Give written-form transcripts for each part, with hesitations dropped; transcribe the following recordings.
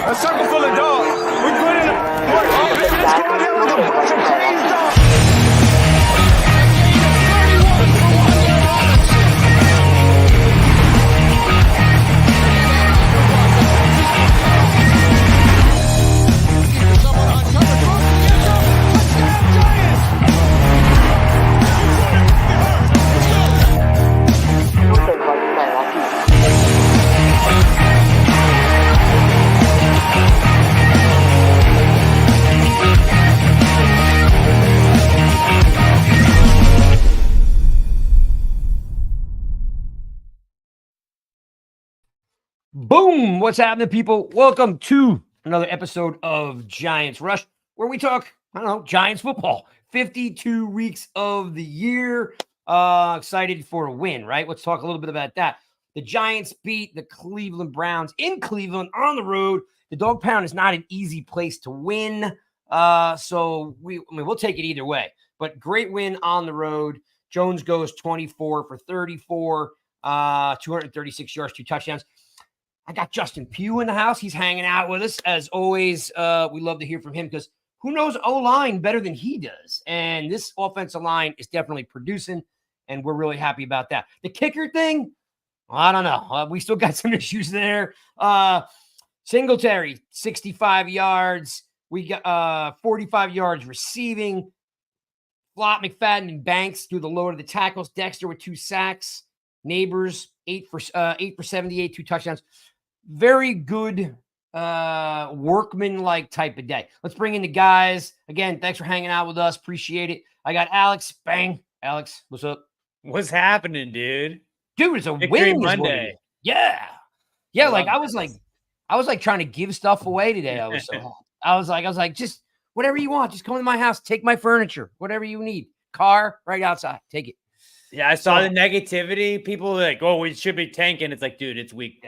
A circle full of dogs. We put in work. Let's go out there with a bunch of crazy dogs. Boom! What's happening, people? Welcome to another episode of Giants Rush, where we talk, Giants football. 52 weeks of the year. Excited for a win, right? Let's talk a little bit about that. The Giants beat the Cleveland Browns in Cleveland on the road. The Dog Pound is not an easy place to win. So we'll take it either way. But great win on the road. Jones goes 24 for 34, 236 yards, 2 touchdowns. I got Justin Pugh in the house. He's hanging out with us. As always, we love to hear from him because who knows O-line better than he does? And this offensive line is definitely producing, and we're really happy about that. The kicker thing, I don't know. We still got some issues there. Singletary, 65 yards. We got 45 yards receiving. Flott, McFadden, and Banks through the lower of the tackles. Dexter with 2 sacks. Nabers, 8 for 78, 2 touchdowns. Very good workman-like type of day. Let's bring in the guys. Again, thanks for hanging out with us. Appreciate it. I got Alex. Bang. Alex, what's up? What's happening, dude? Dude, it's a Victory win Monday. Yeah. I was like trying to give stuff away today. I was like, just whatever you want. Just come to my house. Take my furniture. Whatever you need. Car right outside. Take it. Yeah, I saw the negativity. People are like, "Oh, we should be tanking." It's like, dude, it's week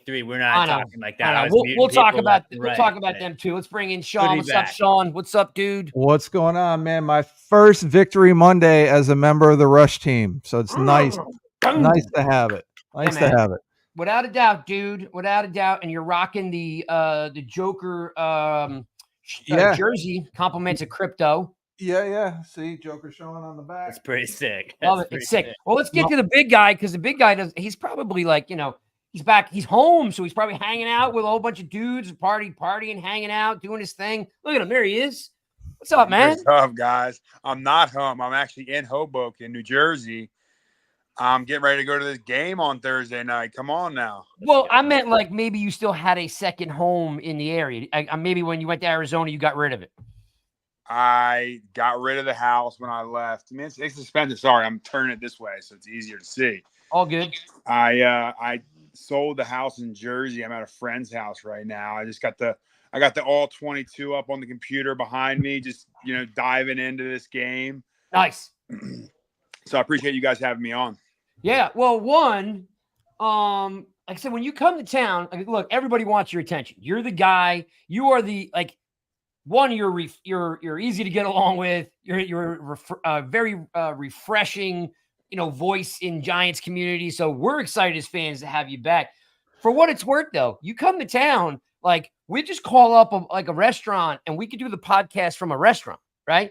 3. We're not talking like that. We'll talk about them too. Let's bring in Sean. What's up, Sean? What's up, dude? What's going on, man? My first Victory Monday as a member of the Rush team, so it's nice to have it. Nice to have it. Without a doubt, dude. Without a doubt, and you're rocking the Joker jersey. Compliments of crypto. Yeah. See, Joker showing on the back. It's pretty sick. Love it. It's sick. Well, let's get to the big guy because the big guy he's probably like, he's back. He's home, so he's probably hanging out with a whole bunch of dudes, partying, hanging out, doing his thing. Look at him. There he is. What's up, man? What's up, guys? I'm not home. I'm actually in Hoboken, New Jersey. I'm getting ready to go to this game on Thursday night. Come on now. Well, I meant like maybe you still had a second home in the area. Maybe when you went to Arizona, you got rid of it. I got rid of the house when I left. I mean, it's expensive. Sorry, I'm turning it this way so it's easier to see. All good. I sold the house in Jersey. I'm at a friend's house right now. I got the all 22 up on the computer behind me, just diving into this game. Nice. So I appreciate you guys having me on. Yeah. Well, like I said, when you come to town, look, everybody wants your attention. You're the guy. You are the one, you're easy to get along with. You're very refreshing, voice in Giants community. So we're excited as fans to have you back. For what it's worth, though, you come to town, we just call up a restaurant and we could do the podcast from a restaurant, right?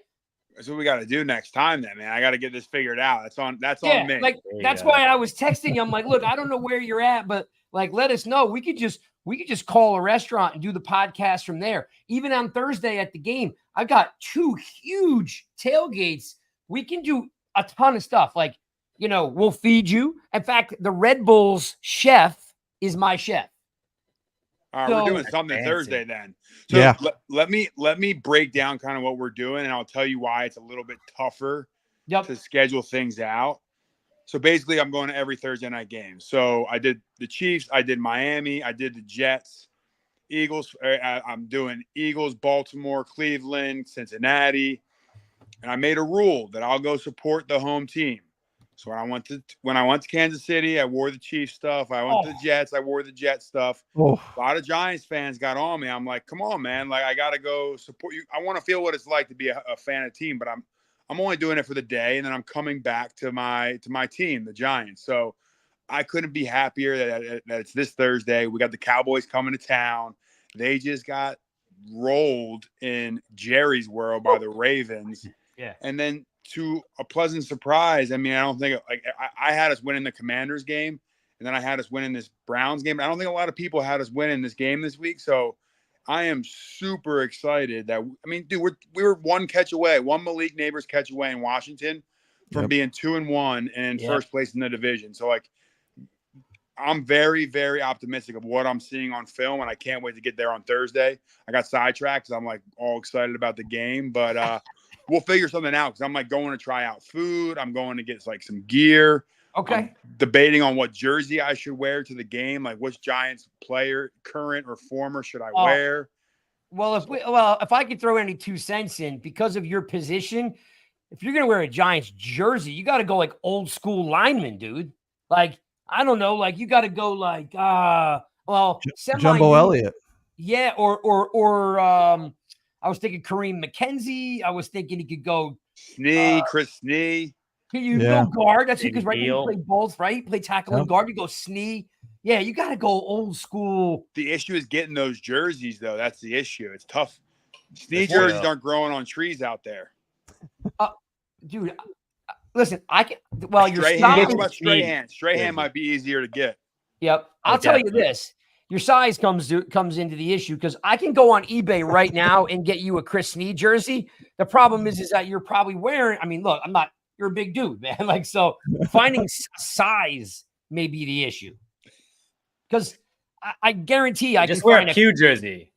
That's what we got to do next time, then, man. I got to get this figured out. That's on me. That's why I was texting you. I'm like, look, I don't know where you're at, but let us know. We could just call a restaurant and do the podcast from there. Even on Thursday at the game, I've got 2 huge tailgates. We can do a ton of stuff. We'll feed you. In fact, the Red Bulls chef is my chef. All right, we're doing something Thursday then. So yeah. Let me break down kind of what we're doing, and I'll tell you why it's a little bit tougher to schedule things out. So basically, I'm going to every Thursday night game. So I did the Chiefs, I did Miami, I did the Jets, Eagles. I'm doing Eagles, Baltimore, Cleveland, Cincinnati, and I made a rule that I'll go support the home team. So when I went to Kansas City, I wore the Chiefs stuff. I went to the Jets, I wore the Jets stuff. A lot of Giants fans got on me. I'm like, come on, man! I gotta go support you. I want to feel what it's like to be a fan of a team, but I'm only doing it for the day, and then I'm coming back to my team, the Giants. So I couldn't be happier that it's this Thursday. We got the Cowboys coming to town, They just got rolled in Jerry's world by the Ravens. Yeah. And then to a pleasant surprise, I mean, I don't think like I had us winning the Commanders game, and then I had us winning this Browns game. I don't think a lot of people had us winning this game this week. So I am super excited that I mean, dude, we were one catch away, one Malik Nabers catch away in Washington from being 2-1 and in first place in the division. So like I'm very, very optimistic of what I'm seeing on film, and I can't wait to get there on Thursday. I got sidetracked because I'm like all excited about the game, but we'll figure something out because I'm like going to try out food. I'm going to get like some gear. Okay. I'm debating on what jersey I should wear to the game, like which Giants player, current or former, should I wear? Well, if I could throw any 2 cents in because of your position, if you're gonna wear a Giants jersey, you got to go like old school lineman, dude. Like I don't know, like you got to go like Jumbo Elliott. Yeah, or I was thinking Kareem McKenzie. I was thinking he could go Chris Snee. Can you go guard? That's because right you play both, right? You play tackle and guard. You go Snee. Yeah, you got to go old school. The issue is getting those jerseys, though. That's the issue. It's tough. Snee jerseys aren't growing on trees out there. Dude, listen, I can. Well, your Strahan. Strahan might be easier to get. Yep, I'll tell you this: your size comes into the issue because I can go on eBay right now and get you a Chris Snee jersey. The problem is that you're probably wearing. I mean, look, I'm not. You're a big dude, man. Like so, finding size may be the issue because I guarantee I just can wear find a Pugh jersey.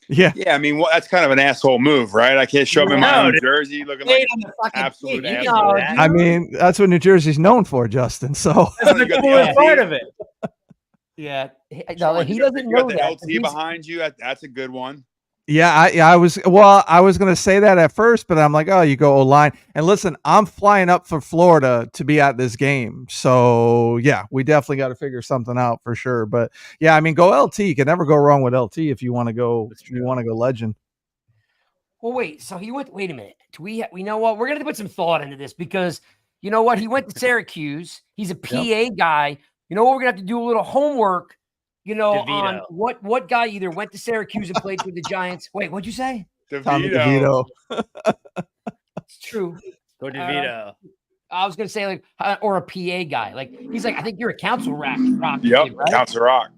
Yeah. I mean, that's kind of an asshole move, right? I can't show up in my own jersey looking like an absolute asshole. I mean, that's what New Jersey's known for, Justin. So that's the coolest part of it. Yeah, no, he doesn't know the that. LT behind you. That's a good one. Yeah, I was going to say that at first, but I'm like, oh, you go O-line. And listen, I'm flying up for Florida to be at this game. So, yeah, we definitely got to figure something out for sure. But, yeah, I mean, go LT. You can never go wrong with LT if you want to go legend. Well, wait. So he went – wait a minute. We know what? We're going to put some thought into this because, you know what? He went to Syracuse. He's a PA guy. You know what? We're going to have to do a little homework. You know, DeVito. on what guy either went to Syracuse and played for the Giants. Wait, what'd you say? DeVito. It's true. Go DeVito. I was going to say like, or a PA guy. Like he's like, I think you're a Council Rock. Yep, kid, right? Council Rock.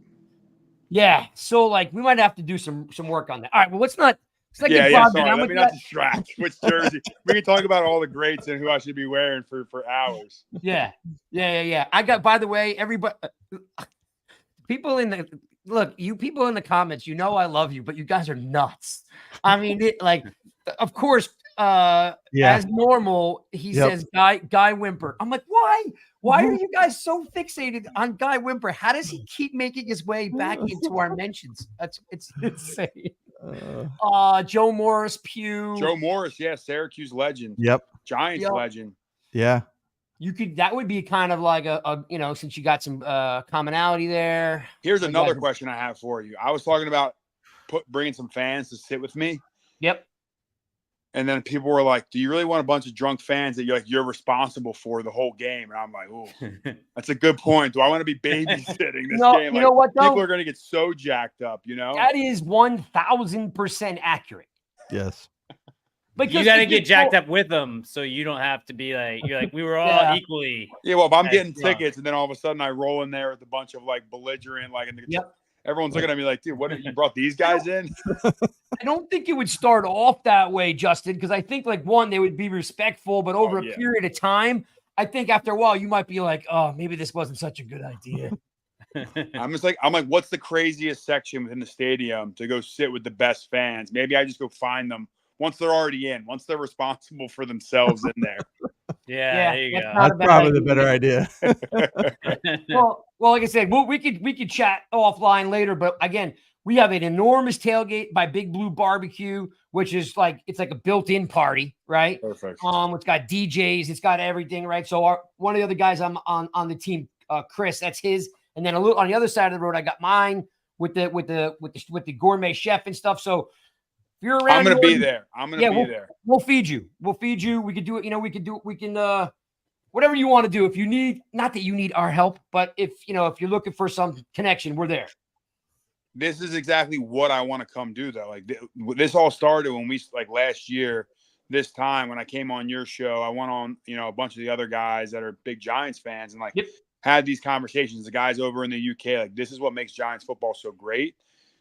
Yeah. So like, we might have to do some work on that. All right. Well, let's not. Sorry. Let me not distract. Which jersey? We can talk about all the greats and who I should be wearing for hours. Yeah. I got. By the way, everybody. People in the comments, you know I love you, but you guys are nuts. I mean, of course, as normal, he says Guy Whimper. I'm like, why? Why are you guys so fixated on Guy Whimper? How does he keep making his way back into our mentions? It's insane. Joe Morris, Pugh. Joe Morris, Syracuse legend. Yep. Giants legend. Yeah. That would be kind of like a since you got some commonality there. Here's another question I have for you. I was talking about bringing some fans to sit with me. Yep. And then people were like, do you really want a bunch of drunk fans that you're responsible for the whole game? And I'm like, oh, that's a good point. Do I want to be babysitting this game? You know what, though? People are going to get so jacked up, you know? That is 1,000% accurate. Yes. Because you got to get jacked up with them, so you don't have to be like you're like we were all equally. Yeah, well, if I'm getting tickets and then all of a sudden I roll in there with a bunch of like belligerent, like everyone's looking at me like, dude, what you brought these guys in? I don't think it would start off that way, Justin, because I think like one, they would be respectful, but over a period of time, I think after a while you might be like, oh, maybe this wasn't such a good idea. I'm like, what's the craziest section within the stadium to go sit with the best fans? Maybe I just go find them. Once they're already in, once they're responsible for themselves in there. There you go. That's probably the better idea. well, like I said, we could chat offline later, but again, we have an enormous tailgate by Big Blue Barbecue, which is like it's like a built-in party, right? Perfect. It's got DJs, it's got everything, right? So one of the other guys I'm on the team, Chris, that's his, and then a little on the other side of the road, I got mine with the gourmet chef and stuff. So. If you're around, I'm going to be there. Be there. We'll feed you. We could do it. We can whatever you want to do. If you need, not that you need our help, but if you're looking for some connection, we're there. this is exactly what I want to come do, though. Like this all started when we like last year, this time when I came on your show. I went on, a bunch of the other guys that are big Giants fans and had these conversations. The guys over in the UK, like, this is what makes Giants football so great.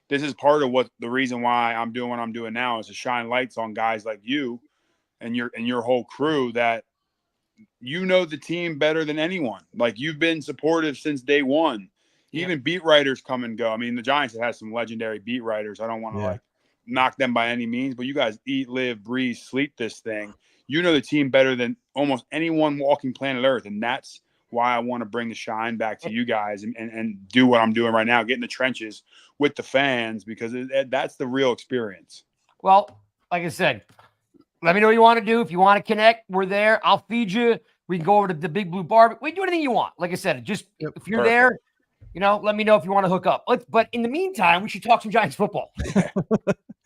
This is part of what the reason why I'm doing what I'm doing now is to shine lights on guys like you and your whole crew that the team better than anyone. Like, you've been supportive since day one. Even beat writers come and go. I mean, the Giants have had some legendary beat writers. I don't want to knock them by any means, but you guys eat, live, breathe, sleep this thing. The team better than almost anyone walking planet Earth, and that's why I want to bring the shine back to you guys and do what I'm doing right now, get in the trenches with the fans, because that's the real experience. Well, like I said, let me know what you want to do. If you want to connect, we're there. I'll feed you. We can go over to the Big Blue Bar. We can do anything you want. Like I said, just if you're there, let me know if you want to hook up. But in the meantime, we should talk some Giants football.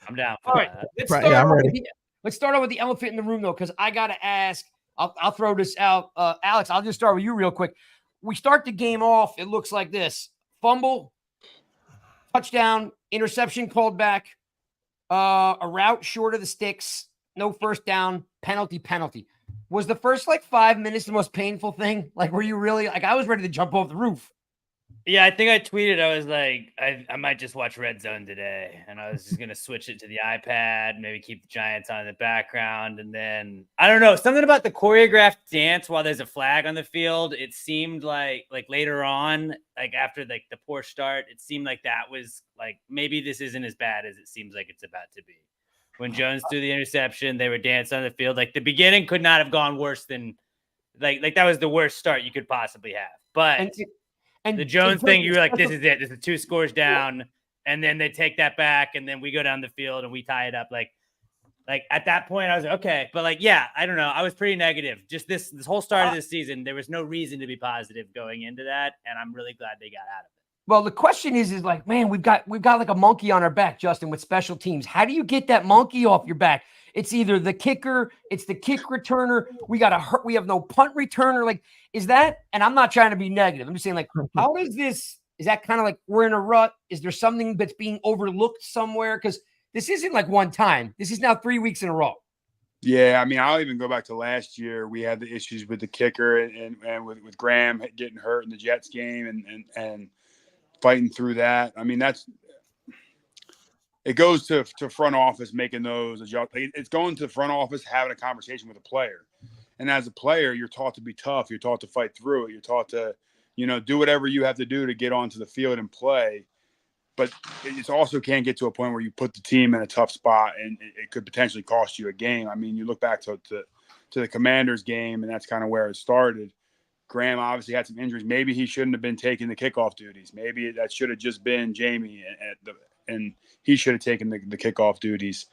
I'm down. All right. Let's start off with the elephant in the room, though, because I got to ask. I'll throw this out. Alex, I'll just start with you real quick. We start the game off. It looks like this. Fumble, touchdown, interception called back, a route short of the sticks, no first down, penalty. Was the first 5 minutes the most painful thing? Like, were you really I was ready to jump off the roof. Yeah, I think I tweeted. I was like, I might just watch Red Zone today, and I was just gonna switch it to the iPad, maybe keep the Giants on in the background, and then I don't know, something about the choreographed dance while there's a flag on the field. It seemed like later on, after the poor start, it seemed like that was maybe this isn't as bad as it seems like it's about to be. When Jones threw the interception, they were dancing on the field. The beginning could not have gone worse than that was the worst start you could possibly have, but. And the Jones thing, you were like, this is it. This is 2 scores down. And then they take that back. And then we go down the field and we tie it up. Like at that point, I was like, okay. But I don't know. I was pretty negative. Just this whole start of this season, there was no reason to be positive going into that. And I'm really glad they got out of it. Well, the question is man, we've got a monkey on our back, Justin, with special teams. How do you get that monkey off your back? It's either the kicker, it's the kick returner. We have no punt returner. Is that, and I'm not trying to be negative. I'm just saying, how does this, is that kind of we're in a rut? Is there something that's being overlooked somewhere? Because this isn't one time. This is now 3 weeks in a row. Yeah, I mean, I'll even go back to last year. We had the issues with the kicker and with Graham getting hurt in the Jets game and fighting through that. I mean, it goes to front office making those adjustments. It's going to the front office having a conversation with a player. And as a player, you're taught to be tough. You're taught to fight through it. You're taught to, do whatever you have to do to get onto the field and play. But it also can get to a point where you put the team in a tough spot and it could potentially cost you a game. I mean, you look back to the Commanders game, and that's kind of where it started. Graham obviously had some injuries. Maybe he shouldn't have been taking the kickoff duties. Maybe that should have just been Jamie and he should have taken the kickoff duties.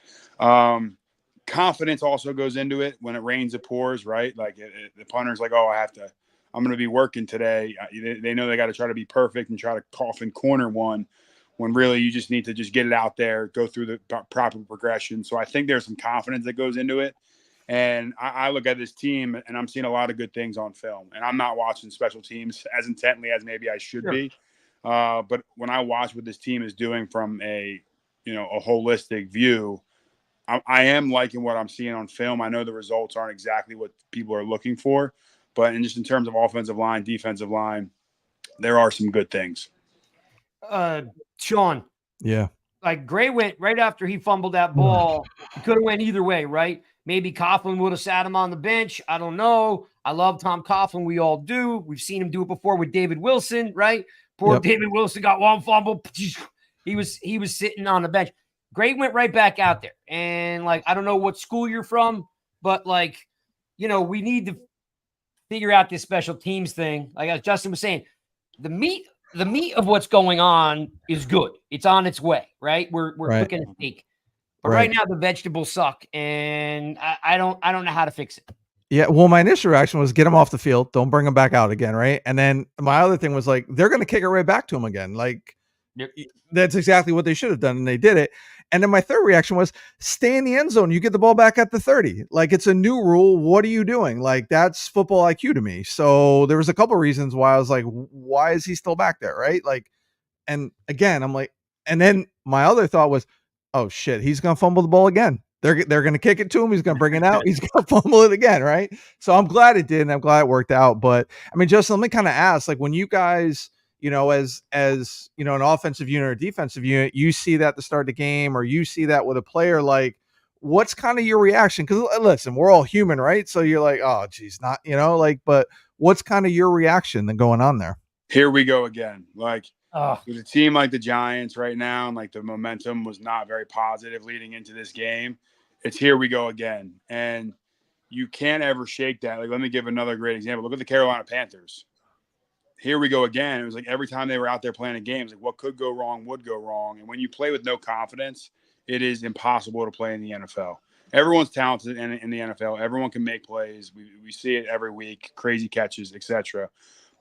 Confidence also goes into it. When it rains, it pours, right? The punter's I'm going to be working today. They know they got to try to be perfect and try to coffin corner one, when really you just need to just get it out there, go through the proper progression. So I think there's some confidence that goes into it. And I look at this team and I'm seeing a lot of good things on film, and I'm not watching special teams as intently as maybe I should be. But when I watch what this team is doing from a holistic view, I am liking what I'm seeing on film. I know the results aren't exactly what people are looking for, but in terms of offensive line, defensive line, there are some good things. Sean. Yeah. Gray went right after he fumbled that ball. He could have went either way, right? Maybe Coughlin would have sat him on the bench. I don't know. I love Tom Coughlin. We all do. We've seen him do it before with David Wilson, right? Poor David Wilson got one fumble. He was sitting on the bench. Gray went right back out there. And I don't know what school you're from, but we need to figure out this special teams thing. As Justin was saying, the meat of what's going on is good. It's on its way, right? We're cooking a steak. But right now the vegetables suck, and I don't know how to fix it. Yeah, well, my initial reaction was get him off the field. Don't bring him back out again, right? And then my other thing was they're going to kick it right back to him again. That's exactly what they should have done, and they did it. And then my third reaction was stay in the end zone. You get the ball back at the 30. It's a new rule. What are you doing? That's football IQ to me. So there was a couple of reasons why I was why is he still back there, right? And again, I'm And then my other thought was, oh shit, he's gonna fumble the ball again. They're gonna kick it to him. He's gonna bring it out. He's gonna fumble it again, right? So I'm glad it did, and I'm glad it worked out. But I mean, Justin, let me kind of ask, like, when you guys, as an offensive unit or defensive unit, you see that to start the game, or you see that with a player, like, what's kind of your reaction? Because listen, we're all human, right? So you're like, oh geez, not, but what's kind of your reaction then going on there? Here we go again. Like, with a team like the Giants right now, and like the momentum was not very positive leading into this game, it's here we go again. And you can't ever shake that. Like, let me give another great example. Look at the Carolina Panthers. Here we go again. It was like every time they were out there playing games, like what could go wrong would go wrong. And when you play with no confidence, it is impossible to play in the NFL. Everyone's talented in the NFL. Everyone can make plays. We see it every week, crazy catches, etc.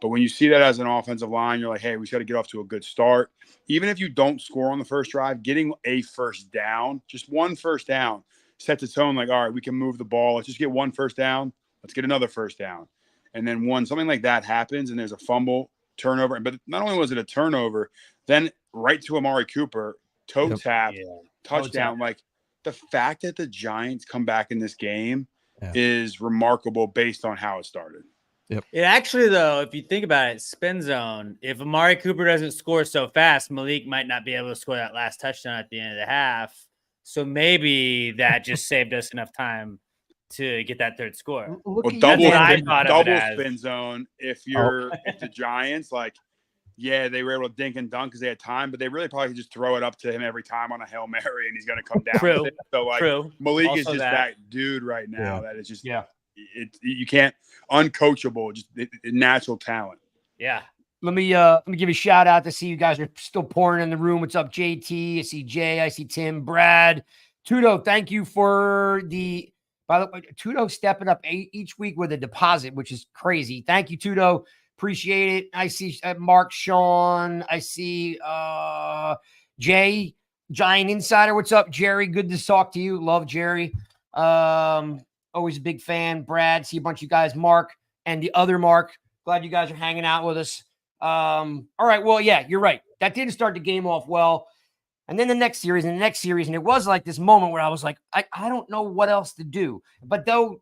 But when you see that as an offensive line, you're like, hey, we just got to get off to a good start. Even if you don't score on the first drive, getting a first down, just one first down, sets a tone like, all right, we can move the ball. Let's just get one first down. Let's get another first down. And then when something like that happens and there's a fumble, turnover, but not only was it a turnover, then right to Amari Cooper, toe tap, touchdown. Like, the fact that the Giants come back in this game is remarkable based on how it started. It actually, though, if you think about it, spin zone, if Amari Cooper doesn't score so fast, Malik might not be able to score that last touchdown at the end of the half. So maybe that just saved us enough time to get that third score. Well, double spin zone. If you're if the Giants, like, yeah, they were able to dink and dunk because they had time, but they really probably could just throw it up to him every time on a Hail Mary, and he's going to come down with it. So, like, Malik also is just that dude right now that is just you can't uncoachable, just natural talent. Yeah. Let me give a shout out to see you guys are still pouring in the room. What's up, JT? I see Jay. I see Tim, Brad, Tudo. Thank you for by the way, Tudo stepping up each week with a deposit, which is crazy. Thank you, Tudo. Appreciate it. I see Mark, Sean. I see Jay, Giant Insider. What's up, Jerry? Good to talk to you. Love Jerry. Always a big fan. Brad, see a bunch of you guys. Mark and the other Mark. Glad you guys are hanging out with us. All right. Well, yeah, you're right. That didn't start the game off well. And then the next series, and it was like this moment where I was like, I don't know what else to do. But though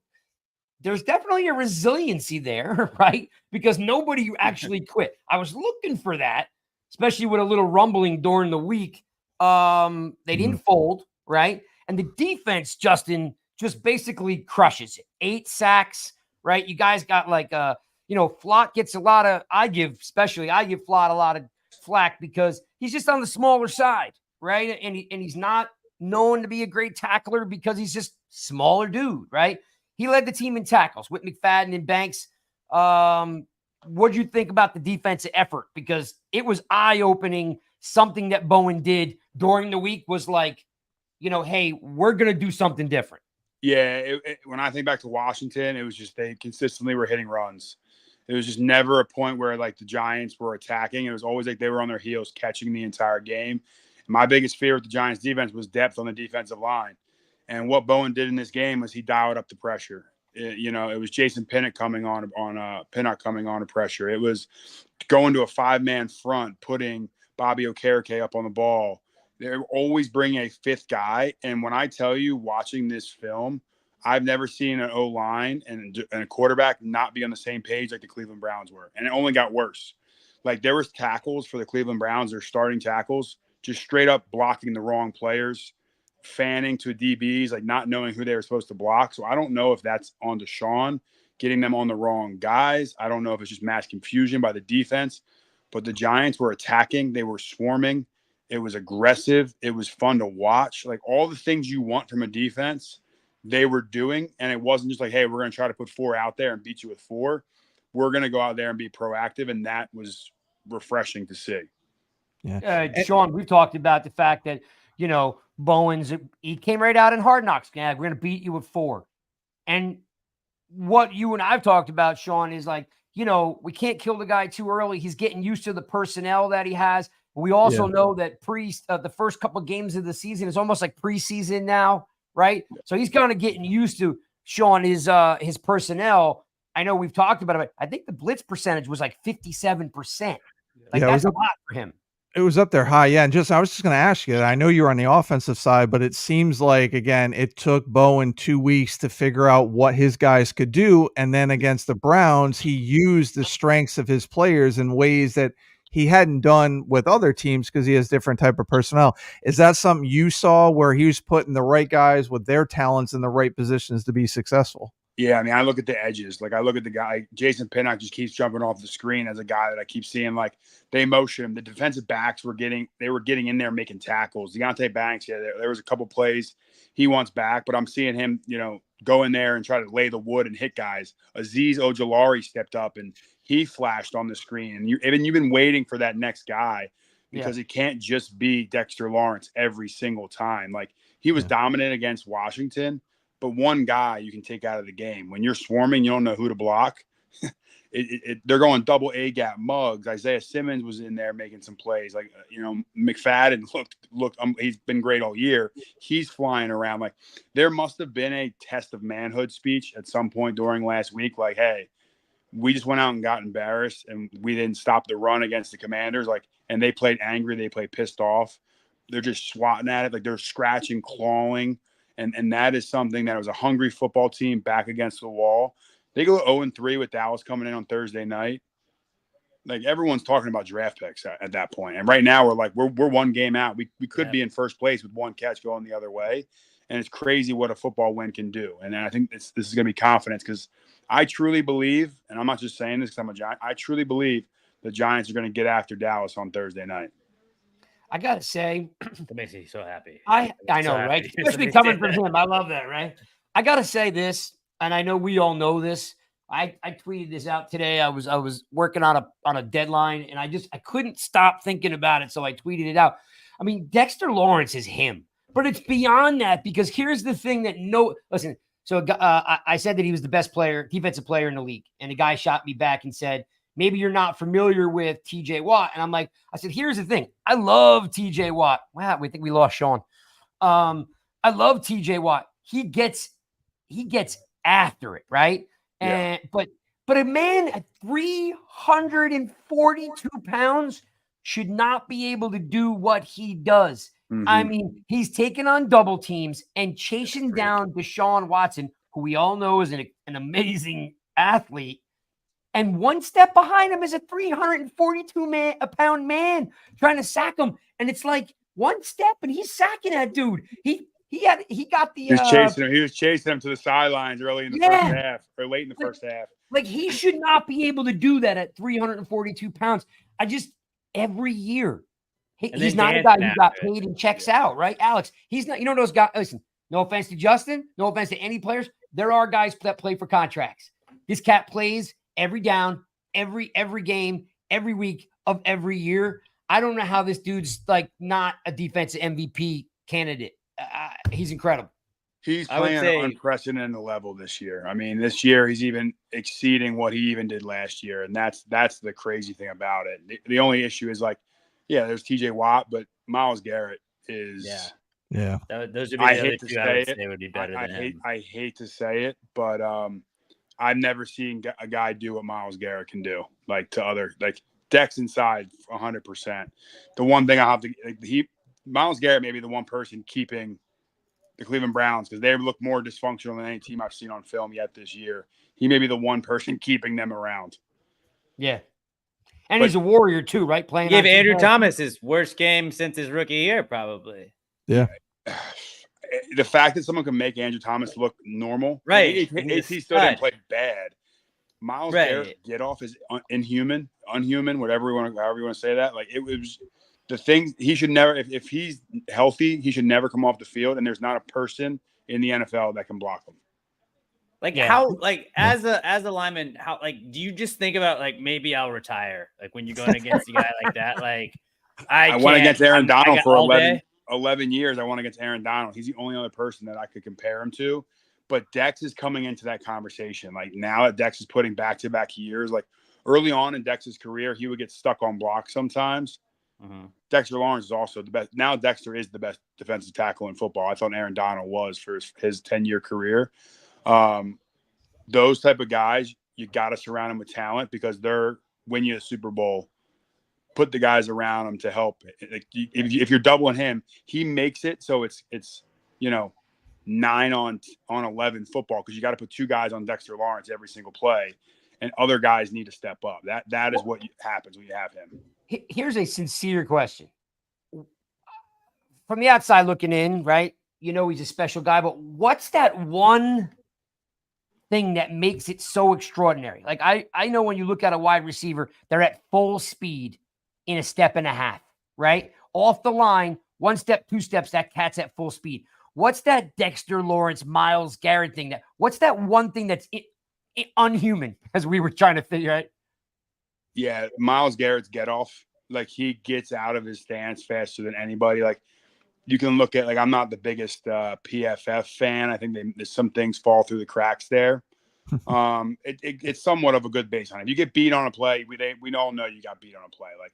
there's definitely a resiliency there, right? Because nobody actually quit. I was looking for that, especially with a little rumbling during the week. They didn't fold, right? And the defense, Justin, just basically crushes it. 8 sacks, right? You guys got like, Flott gets a lot of, I give Flott a lot of flack because he's just on the smaller side, right? And he's not known to be a great tackler because he's just smaller dude, right? He led the team in tackles with McFadden and Banks. What do you think about the defensive effort? Because it was eye-opening. Something that Bowen did during the week was like, hey, we're going to do something different. Yeah, when I think back to Washington, it was just they consistently were hitting runs. It was just never a point where, like, the Giants were attacking. It was always like they were on their heels catching the entire game. And my biggest fear with the Giants defense was depth on the defensive line. And what Bowen did in this game was he dialed up the pressure. It was Jason Pinnock coming on to pressure. It was going to a 5-man front, putting Bobby Okereke up on the ball. They're always bringing a 5th guy. And when I tell you, watching this film, I've never seen an O-line and a quarterback not be on the same page like the Cleveland Browns were. And it only got worse. Like, there was tackles for the Cleveland Browns, their starting tackles, just straight up blocking the wrong players, fanning to DBs, like not knowing who they were supposed to block. So I don't know if that's on Deshaun, getting them on the wrong guys. I don't know if it's just mass confusion by the defense. But the Giants were attacking. They were swarming. It was aggressive. It was fun to watch. Like, all the things you want from a defense, they were doing. And it wasn't just like, hey, we're going to try to put 4 out there and beat you with 4. We're going to go out there and be proactive. And that was refreshing to see. Yeah. Sean, we've talked about the fact that, Bowens, he came right out in Hard Knocks. Yeah, we're going to beat you with 4. And what you and I've talked about, Sean, is like, we can't kill the guy too early. He's getting used to the personnel that he has. We also know that the first couple of games of the season is almost like preseason now, right? So he's kind of getting used to, Sean, his personnel. I know we've talked about it. I think the blitz percentage was like 57%. Like, that's a lot for him. It was up there high, yeah. And I was just going to ask you that. I know you're on the offensive side, but it seems like again, it took Bowen 2 weeks to figure out what his guys could do, and then against the Browns, he used the strengths of his players in ways that he hadn't done with other teams because he has different type of personnel. Is that something you saw where he was putting the right guys with their talents in the right positions to be successful? Yeah, I mean, I look at the edges. Like, I look at the guy, Jason Pinnock just keeps jumping off the screen as a guy that I keep seeing. Like, they motion him. The defensive backs were getting in there making tackles. Deontay Banks, yeah, there was a couple plays he wants back, but I'm seeing him, go in there and try to lay the wood and hit guys. Azeez Ojulari stepped up and he flashed on the screen. And you've been waiting for that next guy because it can't just be Dexter Lawrence every single time. Like, he was dominant against Washington. But one guy you can take out of the game. When you're swarming, you don't know who to block. They're going double A gap mugs. Isaiah Simmons was in there making some plays. Like, McFadden looked. He's been great all year. He's flying around. Like, there must have been a test of manhood speech at some point during last week. Like, hey, we just went out and got embarrassed, and we didn't stop the run against the Commanders. Like, and they played angry. They played pissed off. They're just swatting at it. Like, they're scratching, clawing. And that is something that was a hungry football team back against the wall. They go 0-3 with Dallas coming in on Thursday night. Like, everyone's talking about draft picks at that point. And right now we're one game out. We could be in first place with one catch going the other way. And it's crazy what a football win can do. And I think this is going to be confidence, because I truly believe, and I'm not just saying this because I'm a Giant, I truly believe the Giants are going to get after Dallas on Thursday night. I gotta say, that makes me so happy. I know, right? Especially coming from him. I love that, right? I gotta say this, and I know we all know this. I tweeted this out today. I was working on a deadline, and I couldn't stop thinking about it, so I tweeted it out. I mean, Dexter Lawrence is him, but it's beyond that, because here's the thing that listen. So I said that he was the best defensive player in the league, and the guy shot me back and said, maybe you're not familiar with TJ Watt. And I said, here's the thing. I love TJ Watt. Wow, we think we lost Sean. I love TJ Watt. He gets after it, right? And but a man at 342 pounds should not be able to do what he does. Mm-hmm. I mean, he's taking on double teams and chasing down Deshaun Watson, who we all know is an amazing athlete. And one step behind him is a 342-pound man trying to sack him. And it's like one step, and he's sacking that dude. He got the. He was chasing him to the sidelines early in the first half, or late in the first half. Like, he should not be able to do that at 342 pounds. Every year, he's not a guy who got paid and checks out, right, Alex? He's not. Those guys. Listen, no offense to Justin, no offense to any players. There are guys that play for contracts. This cat plays every down, every game, every week of every year. I don't know how this dude's not a defensive MVP candidate. He's incredible. He's playing at an unprecedented level this year. I mean, this year he's even exceeding what he even did last year, and that's the crazy thing about it. The only issue is there's TJ Watt, but Myles Garrett is those would be the other two I would say would be better than him. I hate to say it, but I've never seen a guy do what Myles Garrett can do, Dex inside 100%. The one thing I have to Myles Garrett may be the one person keeping the Cleveland Browns, because they look more dysfunctional than any team I've seen on film yet this year. He may be the one person keeping them around. Yeah. And he's a warrior too, right? Playing. He gave Andrew Thomas his worst game since his rookie year, probably. Yeah. The fact that someone can make Andrew Thomas look normal, right? He still didn't play bad. Myles Garrett's get off is unhuman, however you want to say that. Like, it was the thing. He should never, if he's healthy, he should never come off the field. And there's not a person in the NFL that can block him. As a lineman, do you just think about maybe I'll retire? When you're going against a guy like that, I went against Aaron Donald for 11 years. I went against Aaron Donald. He's the only other person that I could compare him to. But Dex is coming into that conversation. Now that Dex is putting back-to-back years, early on in Dex's career, he would get stuck on blocks sometimes. Mm-hmm. Dexter Lawrence is also the best. Now Dexter is the best defensive tackle in football. I thought Aaron Donald was for his 10-year career. Those type of guys, you got to surround them with talent, because they're win you a Super Bowl put the guys around him to help. Like if you're doubling him, he makes it so it's 9 on 11 football, because you got to put 2 guys on Dexter Lawrence every single play, and other guys need to step up. That is what happens when you have him. Here's a sincere question. From the outside looking in, right? He's a special guy, but what's that one thing that makes it so extraordinary? Like I know when you look at a wide receiver, they're at full speed in a step and a half, right? Off the line, 1 step, 2 steps, that cat's at full speed. What's that Dexter Lawrence, Myles Garrett thing? What's that one thing that's unhuman, as we were trying to figure out? Yeah, Myles Garrett's get off. Like, he gets out of his stance faster than anybody. Like, you can look at, like, I'm not the biggest PFF fan. I think there's some things fall through the cracks there. It's somewhat of a good baseline. If you get beat on a play, we all know you got beat on a play. Like,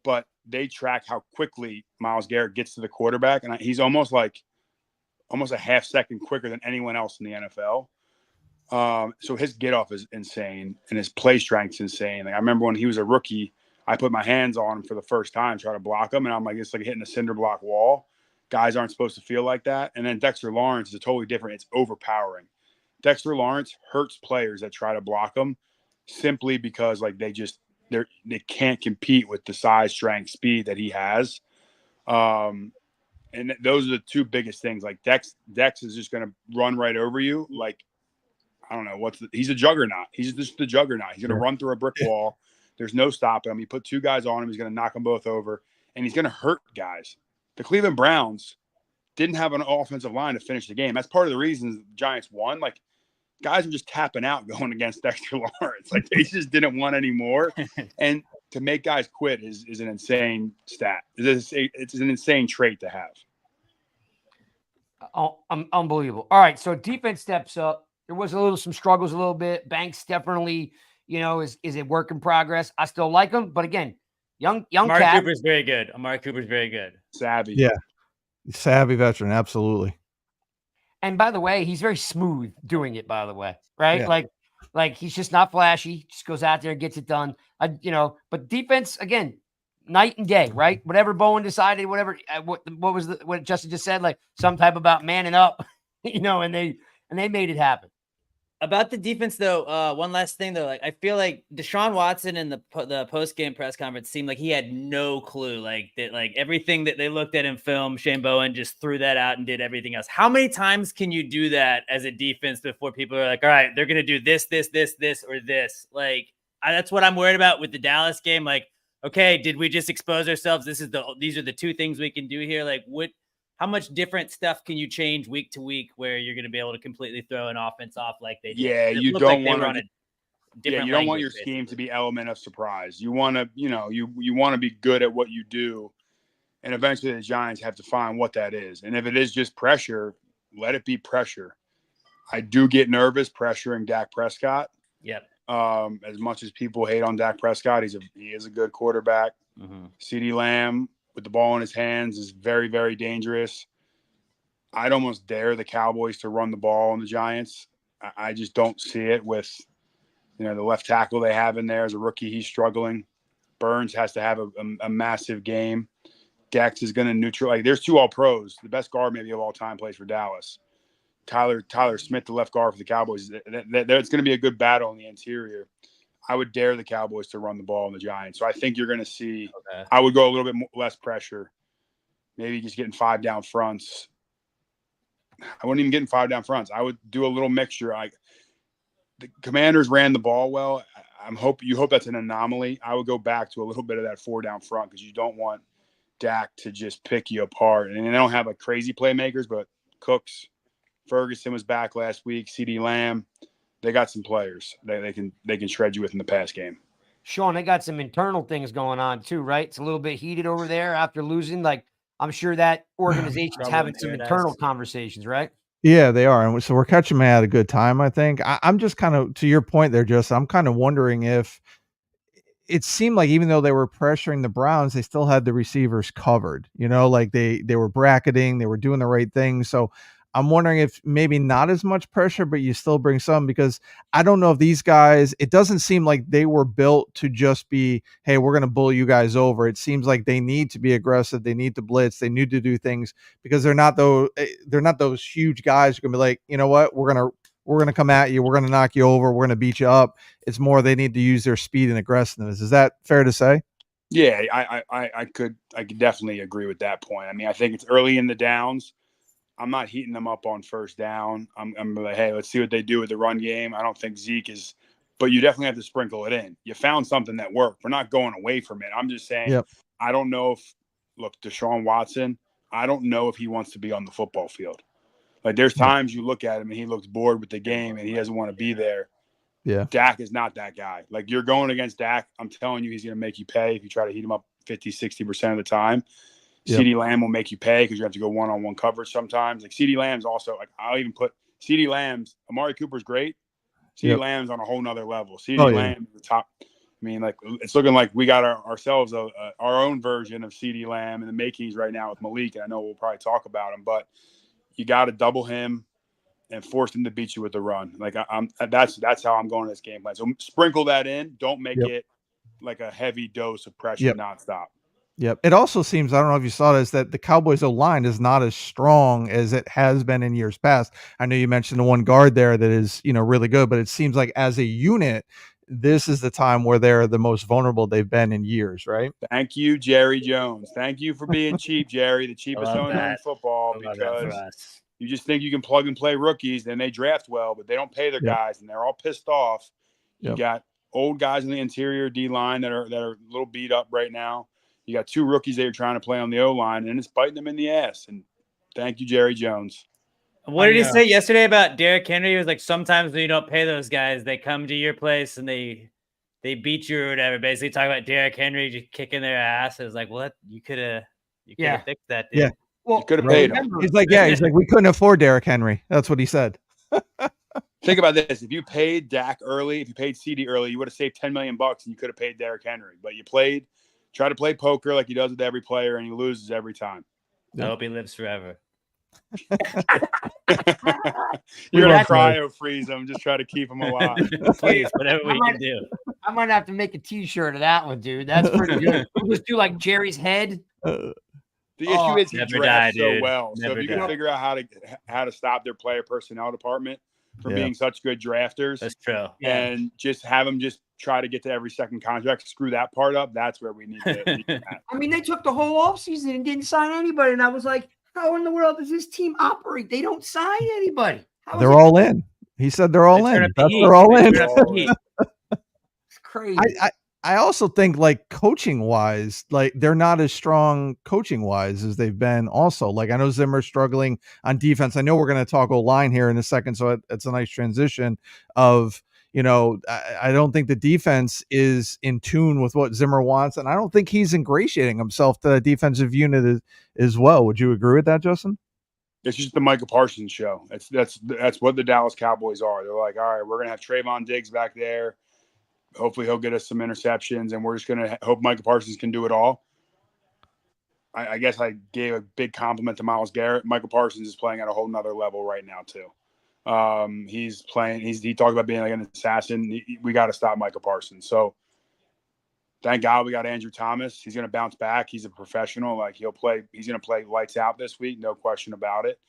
but they track how quickly Myles Garrett gets to the quarterback, and he's almost a half second quicker than anyone else in the NFL. So his get off is insane, and his play strength is insane. Like, I remember when he was a rookie, I put my hands on him for the first time, try to block him, and I'm like, it's like hitting a cinder block wall. Guys aren't supposed to feel like that. And then Dexter Lawrence is totally different. It's overpowering. Dexter Lawrence hurts players that try to block him simply because, like, they can't compete with the size, strength, speed that he has. And those are the 2 biggest things. Like, Dex is just going to run right over you. Like, I don't know he's a juggernaut. He's just the juggernaut. He's going to run through a brick wall. There's no stopping him. You put 2 guys on him, he's going to knock them both over, and he's going to hurt guys. The Cleveland Browns didn't have an offensive line to finish the game. That's part of the reasons the Giants won. Like, guys were just tapping out going against Dexter Lawrence. Like, they just didn't want any more. And to make guys quit is an insane stat. It's an insane trait to have. Unbelievable. All right, so defense steps up. There was some struggles a little bit. Banks definitely, is a work in progress. I still like him, but again, young Amari cat. Cooper's very good. Amari Cooper's very good. Savvy. Yeah. Savvy veteran. Absolutely. And by the way, he's very smooth doing it, by the way, right? Yeah. Like he's just not flashy, just goes out there and gets it done. But defense, again, night and day, right? Whatever Bowen decided, whatever, what was what Justin just said, like some type about manning up, and they made it happen. About the defense, though, one last thing, though, like, I feel like Deshaun Watson in the post-game press conference seemed like he had no clue, like, that, like, everything that they looked at in film, Shane Bowen just threw that out and did everything else. How many times can you do that as a defense before people are like, all right, they're going to do this, or this? Like, that's what I'm worried about with the Dallas game. Like, okay, did we just expose ourselves? These are the 2 things we can do here. Like, how much different stuff can you change week to week where you're going to be able to completely throw an offense off like they did? Yeah, you don't want your scheme to be element of surprise. You want to, you want to be good at what you do, and eventually the Giants have to find what that is. And if it is just pressure, let it be pressure. I do get nervous pressuring Dak Prescott. Yep. As much as people hate on Dak Prescott, he is a good quarterback. Mm-hmm. CeeDee Lamb with the ball in his hands is very, very dangerous. I'd almost dare the Cowboys to run the ball on the Giants. I just don't see it with, the left tackle they have in there as a rookie. He's struggling. Burns has to have a massive game. Dex is going to neutralize. There's 2 All-Pros. The best guard maybe of all time plays for Dallas. Tyler Smith, the left guard for the Cowboys. There's going to be a good battle in the interior. I would dare the Cowboys to run the ball on the Giants. So I think you're going to see. Okay. I would go a little bit less pressure, maybe just getting 5 down fronts. I wouldn't even get in 5 down fronts. I would do a little mixture. The Commanders ran the ball well. You hope that's an anomaly. I would go back to a little bit of that 4 down front, because you don't want Dak to just pick you apart. And they don't have like crazy playmakers, but Cooks, Ferguson was back last week. CeeDee Lamb. They got some players they can shred you with in the pass game. Sean, they got some internal things going on too, right? It's a little bit heated over there after losing. Like, I'm sure that organization's having some internal conversations, right? Yeah, they are. And so we're catching me at a good time, I think. I'm just kind of, to your point there, Justin, I'm kind of wondering if it seemed like even though they were pressuring the Browns, they still had the receivers covered, like they were bracketing, they were doing the right thing. So I'm wondering if maybe not as much pressure, but you still bring some, because I don't know if these guys, it doesn't seem like they were built to just be, hey, we're going to bull you guys over. It seems like they need to be aggressive. They need to blitz. They need to do things, because they're not those huge guys who can be like, you know what, we're going to come at you. We're going to knock you over. We're going to beat you up. It's more they need to use their speed and aggressiveness. Is that fair to say? Yeah, I could definitely agree with that point. I mean, I think it's early in the downs. I'm not heating them up on first down. I'm like, hey, let's see what they do with the run game. I don't think Zeke is, but you definitely have to sprinkle it in. You found something that worked. We're not going away from it. I'm just saying, I don't know if, look, Deshaun Watson, I don't know if he wants to be on the football field. Like, there's times you look at him and he looks bored with the game and he doesn't want to be there. Yeah. Dak is not that guy. Like, you're going against Dak. I'm telling you, he's going to make you pay if you try to heat him up 50, 60% of the time. CeeDee Lamb will make you pay because you have to go one-on-one coverage sometimes. Like, CeeDee Lamb's also, like, I'll even put CeeDee Lamb's, Amari Cooper's great. CeeDee Lamb's on a whole nother level. CeeDee Lamb is the top. I mean, like, it's looking like we got ourselves our own version of CeeDee Lamb in the makings right now with Malik, and I know we'll probably talk about him, but you got to double him and force him to beat you with the run. Like, that's how I'm going to this game plan. So sprinkle that in. Don't make it like a heavy dose of pressure nonstop. Yep. It also seems, I don't know if you saw this, that the Cowboys O-line is not as strong as it has been in years past. I know you mentioned the one guard there that is, really good, but it seems like as a unit, this is the time where they're the most vulnerable they've been in years, right? Thank you, Jerry Jones. Thank you for being cheap, Jerry, the cheapest owner in football, because you just think you can plug and play rookies, then they draft well, but they don't pay their guys, and they're all pissed off. You got old guys in the interior D-line that are a little beat up right now. You got two rookies that you're trying to play on the O-line, and it's biting them in the ass. And thank you, Jerry Jones. What did he say yesterday about Derrick Henry? He was like, sometimes when you don't pay those guys, they come to your place and they beat you or whatever. Basically, talking about Derrick Henry just kicking their ass. It was like, what? You could have fixed that, dude. Yeah. Well, you could have paid him. He's like, we couldn't afford Derrick Henry. That's what he said. Think about this. If you paid Dak early, if you paid CD early, you would have saved $10 million and you could have paid Derrick Henry. But you try to play poker like he does with every player, and he loses every time. I hope he lives forever. You're going to cryo freeze him. Just try to keep him alive. Please, whatever we can do. I might have to make a T-shirt of that one, dude. That's pretty good. We'll just do like Jerry's head. The issue is he drafts so well. So if you can figure out how to stop their player personnel department from being such good drafters. That's true. And just have them just try to get to every second contract, screw that part up. That's where we need to. I mean, they took the whole offseason and didn't sign anybody. And I was like, how in the world does this team operate? They don't sign anybody. They're all in. He said they're all in. They're all in. It's crazy. I also think, like, coaching wise, like, they're not as strong coaching wise as they've been also. Like, I know Zimmer's struggling on defense. I know we're going to talk O-line here in a second. So it's a nice transition of, I don't think the defense is in tune with what Zimmer wants. And I don't think he's ingratiating himself to the defensive unit as well. Would you agree with that, Justin? It's just the Micah Parsons show. That's what the Dallas Cowboys are. They're like, all right, we're going to have Trayvon Diggs back there. Hopefully he'll get us some interceptions, and we're just going to hope Micah Parsons can do it all. I guess I gave a big compliment to Myles Garrett. Micah Parsons is playing at a whole nother level right now too. He's playing. He talked about being like an assassin. We got to stop Micah Parsons. So thank God we got Andrew Thomas. He's going to bounce back. He's a professional. Like, he'll play. He's going to play lights out this week. No question about it.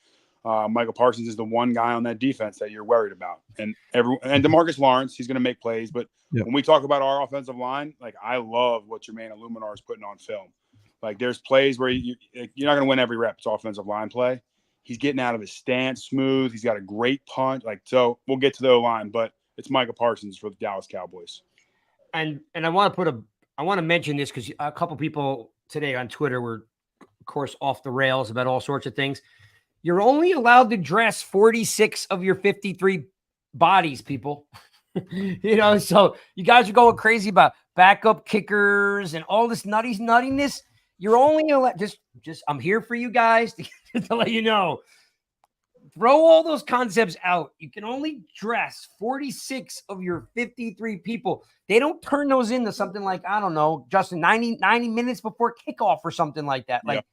Michael Parsons is the one guy on that defense that you're worried about. And DeMarcus Lawrence, he's going to make plays. But when we talk about our offensive line, like, I love what Jermaine Illuminar is putting on film. Like, there's plays where you're not going to win every rep. It's offensive line play. He's getting out of his stance smooth. He's got a great punch. Like, so we'll get to the O-line, but it's Michael Parsons for the Dallas Cowboys. And I want to mention this because a couple people today on Twitter were, of course, off the rails about all sorts of things. You're only allowed to dress 46 of your 53 bodies, people. So you guys are going crazy about backup kickers and all this nuttiness. You're only allowed, just I'm here for you guys to let you know. Throw all those concepts out. You can only dress 46 of your 53 people. They don't turn those into something like, I don't know, Justin, 90 minutes before kickoff or something like that. Like,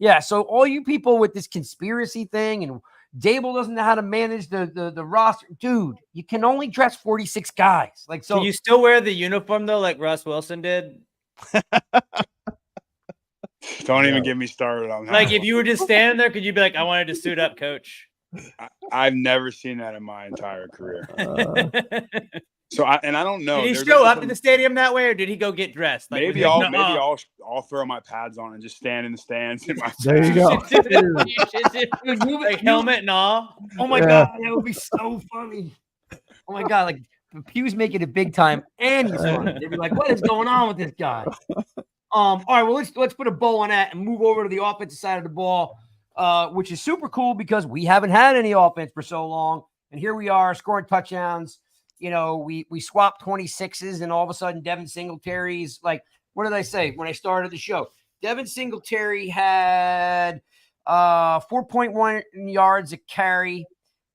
yeah, so all you people with this conspiracy thing and Dable doesn't know how to manage the roster. Dude, you can only dress 46 guys. Like, so Can you still wear the uniform though, like Russ Wilson did? Don't even get me started on that. Like, if you were just standing there, could you be like, I wanted to suit up, coach? I've never seen that in my entire career. So I don't know. Did he show up to the stadium that way, or did he go get dressed? Like, maybe I'll throw my pads on and just stand in the stands. There you go. Like helmet and all. Oh my God, that would be so funny. Oh my God, like Pugh's making it big time, and he's funny. They'd be like, "What is going on with this guy?" All right, well let's put a bow on that and move over to the offensive side of the ball, which is super cool because we haven't had any offense for so long, and here we are scoring touchdowns. You know, we swapped 26s, and all of a sudden Devin Singletary's like, what did I say when I started the show? Devin Singletary had 4.1 yards a carry,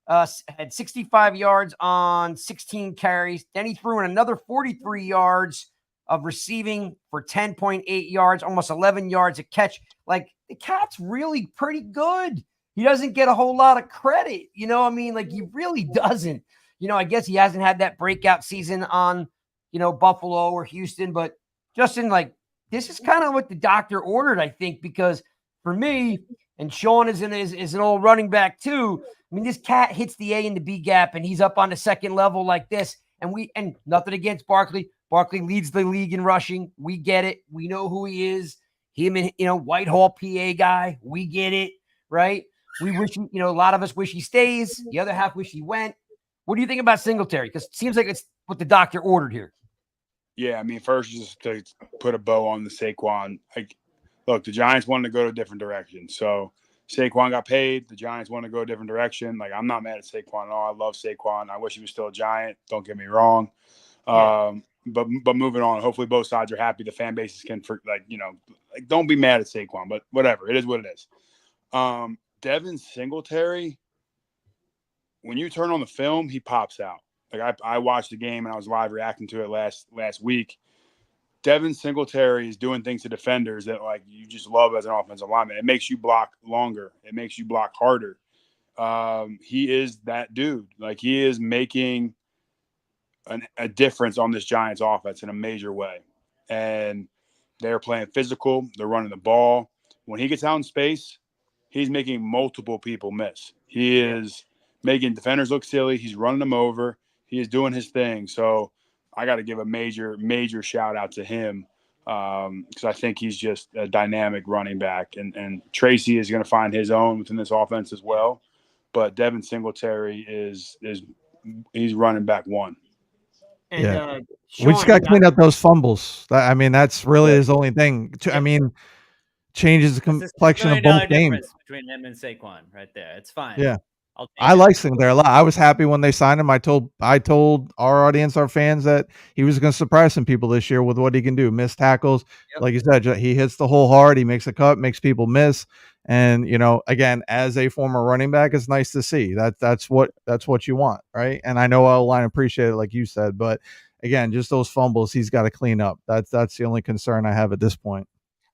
had 65 yards on 16 carries. Then he threw in another 43 yards of receiving for 10.8 yards, almost 11 yards a catch. Like, the cat's really pretty good. He doesn't get a whole lot of credit. You know what I mean? Like, he really doesn't. You know, I guess he hasn't had that breakout season on, you know, Buffalo or Houston. But, Justin, like, this is kind of what the doctor ordered, I think, because for me, and Sean is an old running back too. I mean, this cat hits the A and the B gap, and he's up on the second level like this. And nothing against Barkley. Barkley leads the league in rushing. We get it. We know who he is. Him and, you know, Whitehall, PA guy. We get it, right? We wish, you know, a lot of us wish he stays. The other half wish he went. What do you think about Singletary? Because it seems like it's what the doctor ordered here. Yeah, I mean, first, just to put a bow on the Saquon. Like, look, the Giants wanted to go to a different direction. So Saquon got paid. The Giants wanted to go a different direction. Like, I'm not mad at Saquon at all. I love Saquon. I wish he was still a Giant. Don't get me wrong. Yeah. But moving on, hopefully both sides are happy. The fan bases can, don't be mad at Saquon, but whatever. It is what it is. Devin Singletary, when you turn on the film, he pops out. Like, I watched the game and I was live reacting to it last week. Devin Singletary is doing things to defenders that, like, you just love as an offensive lineman. It makes you block longer. It makes you block harder. He is that dude. Like, he is making a difference on this Giants offense in a major way. And they're playing physical. They're running the ball. When he gets out in space, he's making multiple people miss. He is making defenders look silly. He's running them over. He is doing his thing. So I got to give a major, major shout out to him because I think he's just a dynamic running back. And Tracy is going to find his own within this offense as well. But Devin Singletary he's running back one. And, Sean, we just got to clean up those fumbles. I mean, that's really his only thing. I mean, changes the complexion of both games. Between him and Saquon right there. It's fine. Yeah. I like Singletary a lot. I was happy when they signed him. I told our audience, our fans, that he was going to surprise some people this year with what he can do. Missed tackles. Yep. Like you said, he hits the hole hard. He makes a cut, makes people miss. And, you know, again, as a former running back, it's nice to see that's what you want. Right. And I know our line appreciate it, like you said, but again, just those fumbles, he's got to clean up. That's the only concern I have at this point.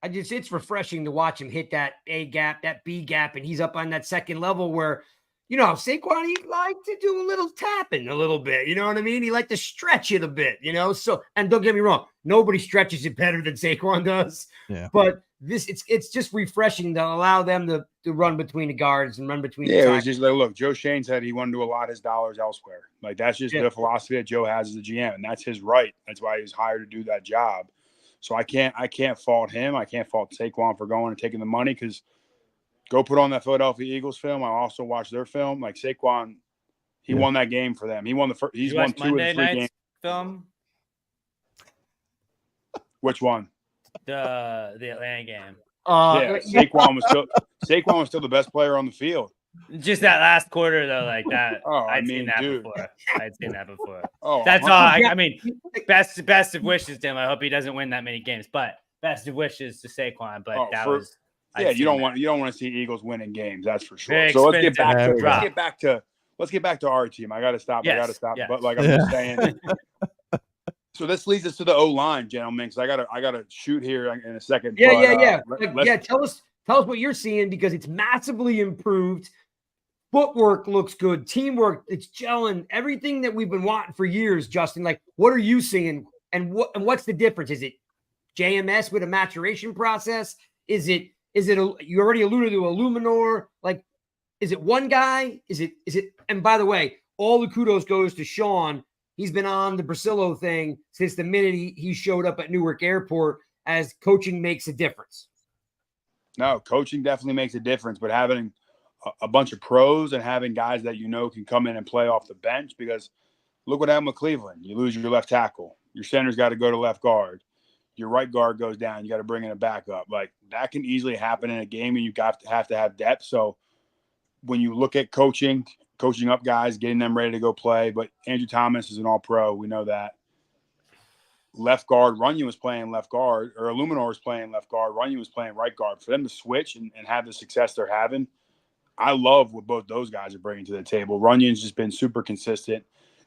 It's refreshing to watch him hit that A gap, that B gap, and he's up on that second level where, you know, Saquon, he liked to do a little tapping a little bit. You know what I mean? He liked to stretch it a bit, you know? So, and don't get me wrong, nobody stretches it better than Saquon does. Yeah. But it's just refreshing to allow them to run between the guards and run between the it was just like, look, Joe Shane said he wanted to allot his dollars elsewhere. Like, that's just the philosophy that Joe has as a GM, and that's his right. That's why he was hired to do that job. So I can't fault him. I can't fault Saquon for going and taking the money, because go put on that Philadelphia Eagles film. I also watched their film. Like, Saquon, he won that game for them. He won he's won 2 of the 3 games. Film. Which one? The Atlanta game. Saquon was still the best player on the field. Just that last quarter, though, like that. I'd seen that before. Oh, that's all. I mean, best of wishes to him. I hope he doesn't win that many games, but best of wishes to Saquon. But you don't want to see Eagles winning games. That's for sure. Very so let's get back to our team. I got to stop. Yes. But like I'm just saying. So this leads us to the O-line, gentlemen, because I gotta shoot here in a second. Yeah. Tell us what you're seeing, because it's massively improved. Footwork looks good. Teamwork, it's gelling. Everything that we've been wanting for years, Justin. Like, what are you seeing? And what's the difference? Is it JMS with a maturation process? Is it you already alluded to Illuminor? Like, is it one guy? Is it? And by the way, all the kudos goes to Sean. He's been on the Brasillo thing since the minute he showed up at Newark Airport, as coaching makes a difference. No, coaching definitely makes a difference, but having a bunch of pros and having guys that can come in and play off the bench, because look what happened with Cleveland. You lose your left tackle. Your center's got to go to left guard. Your right guard goes down. You got to bring in a backup. Like, that can easily happen in a game, and you have to have depth. So when you look at coaching up guys, getting them ready to go play, but Andrew Thomas is an all-pro. We know that. Left guard, Runyon was playing left guard, or Illuminor was playing left guard. Runyon was playing right guard. For them to switch and have the success they're having, I love what both those guys are bringing to the table. Runyon's just been super consistent.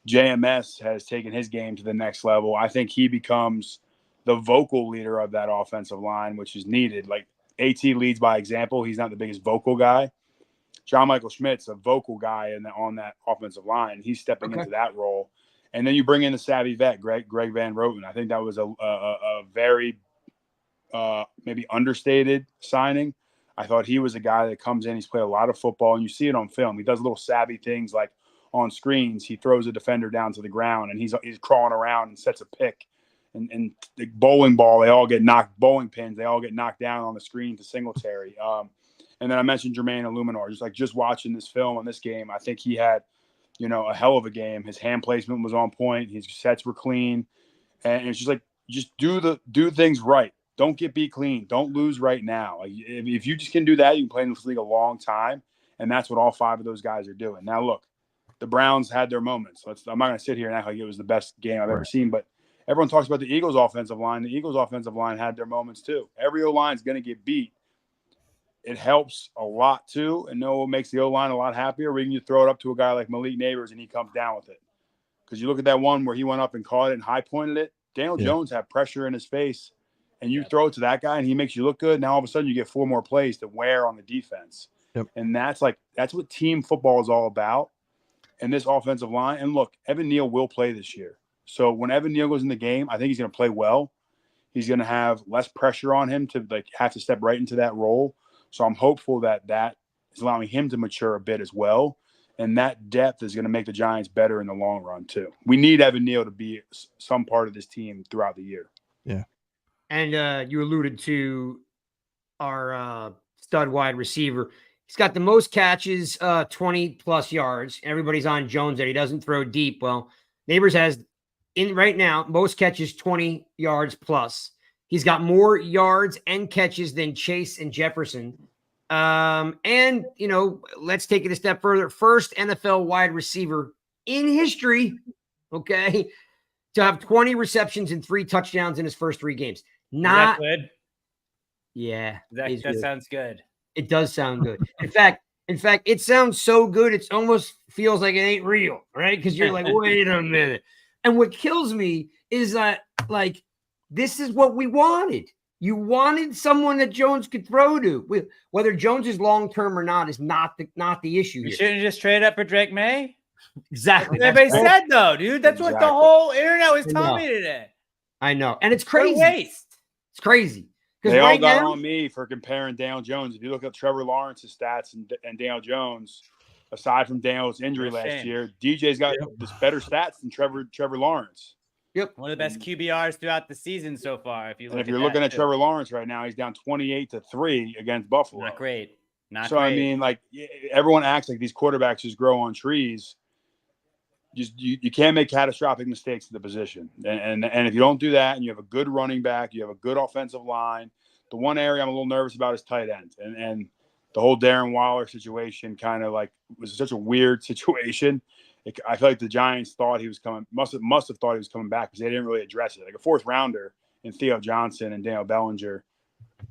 JMS has taken his game to the next level. I think he becomes the vocal leader of that offensive line, which is needed. Like, AT leads by example. He's not the biggest vocal guy. John Michael Schmidt's a vocal guy on that offensive line. He's stepping into that role. And then you bring in the savvy vet, Greg Van Roten. I think that was a very maybe understated signing. I thought he was a guy that comes in. He's played a lot of football, and you see it on film. He does little savvy things, like on screens, he throws a defender down to the ground, and he's crawling around and sets a pick. And the bowling ball, bowling pins, they all get knocked down on the screen to Singletary. And then I mentioned Jermaine Illuminor. Just watching this film on this game, I think he had, a hell of a game. His hand placement was on point. His sets were clean. And it's just like, do things right. Don't get beat clean. Don't lose right now. Like, if you just can do that, you can play in this league a long time. And that's what all five of those guys are doing. Now, look, the Browns had their moments. I'm not going to sit here and act like it was the best game I've ever seen, but everyone talks about the Eagles' offensive line. The Eagles' offensive line had their moments too. Every O-line is going to get beat. It helps a lot too, and what makes the O-line a lot happier, when you throw it up to a guy like Malik Nabers and he comes down with it. Because you look at that one where he went up and caught it and high-pointed it, Daniel Jones had pressure in his face, and you throw it to that guy and he makes you look good. Now all of a sudden you get 4 more plays to wear on the defense. Yep. And that's what team football is all about. And this offensive line, and look, Evan Neal will play this year. So when Evan Neal goes in the game, I think he's going to play well. He's going to have less pressure on him to have to step right into that role. So I'm hopeful that is allowing him to mature a bit as well. And that depth is going to make the Giants better in the long run too. We need Evan Neal to be some part of this team throughout the year. Yeah. And you alluded to our stud wide receiver. He's got the most catches, 20+ yards. Everybody's on Jones that he doesn't throw deep. Well, Nabers has right now most catches 20 yards plus. He's got more yards and catches than Chase and Jefferson. And, let's take it a step further. First NFL wide receiver in history, to have 20 receptions and 3 touchdowns in his first 3 games. Not good. Yeah. That sounds good. It does sound good. In fact, it sounds so good, it almost feels like it ain't real, right? Because you're like, wait a minute. And what kills me is that, this is what we wanted. You wanted someone that Jones could throw to. Whether Jones is long-term or not is not the issue. You shouldn't just trade up for Drake May. Exactly. Everybody said, though, dude. That's what the whole internet was telling me today. I know. And it's crazy. What a waste. It's crazy. They all got on me for comparing Daniel Jones. If you look at Trevor Lawrence's stats and Daniel Jones, aside from Daniel's injury last year, DJ's got this better stats than Trevor Lawrence. Yep. One of the best QBRs throughout the season so far. If you're looking at Trevor Lawrence right now, he's down 28-3 against Buffalo. Not great. I mean, everyone acts like these quarterbacks just grow on trees. You can't make catastrophic mistakes at the position. And if you don't do that, and you have a good running back, you have a good offensive line, the one area I'm a little nervous about is tight end. And the whole Darren Waller situation kind of was such a weird situation. I feel like the Giants thought he was coming, must have thought he was coming back because they didn't really address it. Like a 4th rounder in Theo Johnson and Daniel Bellinger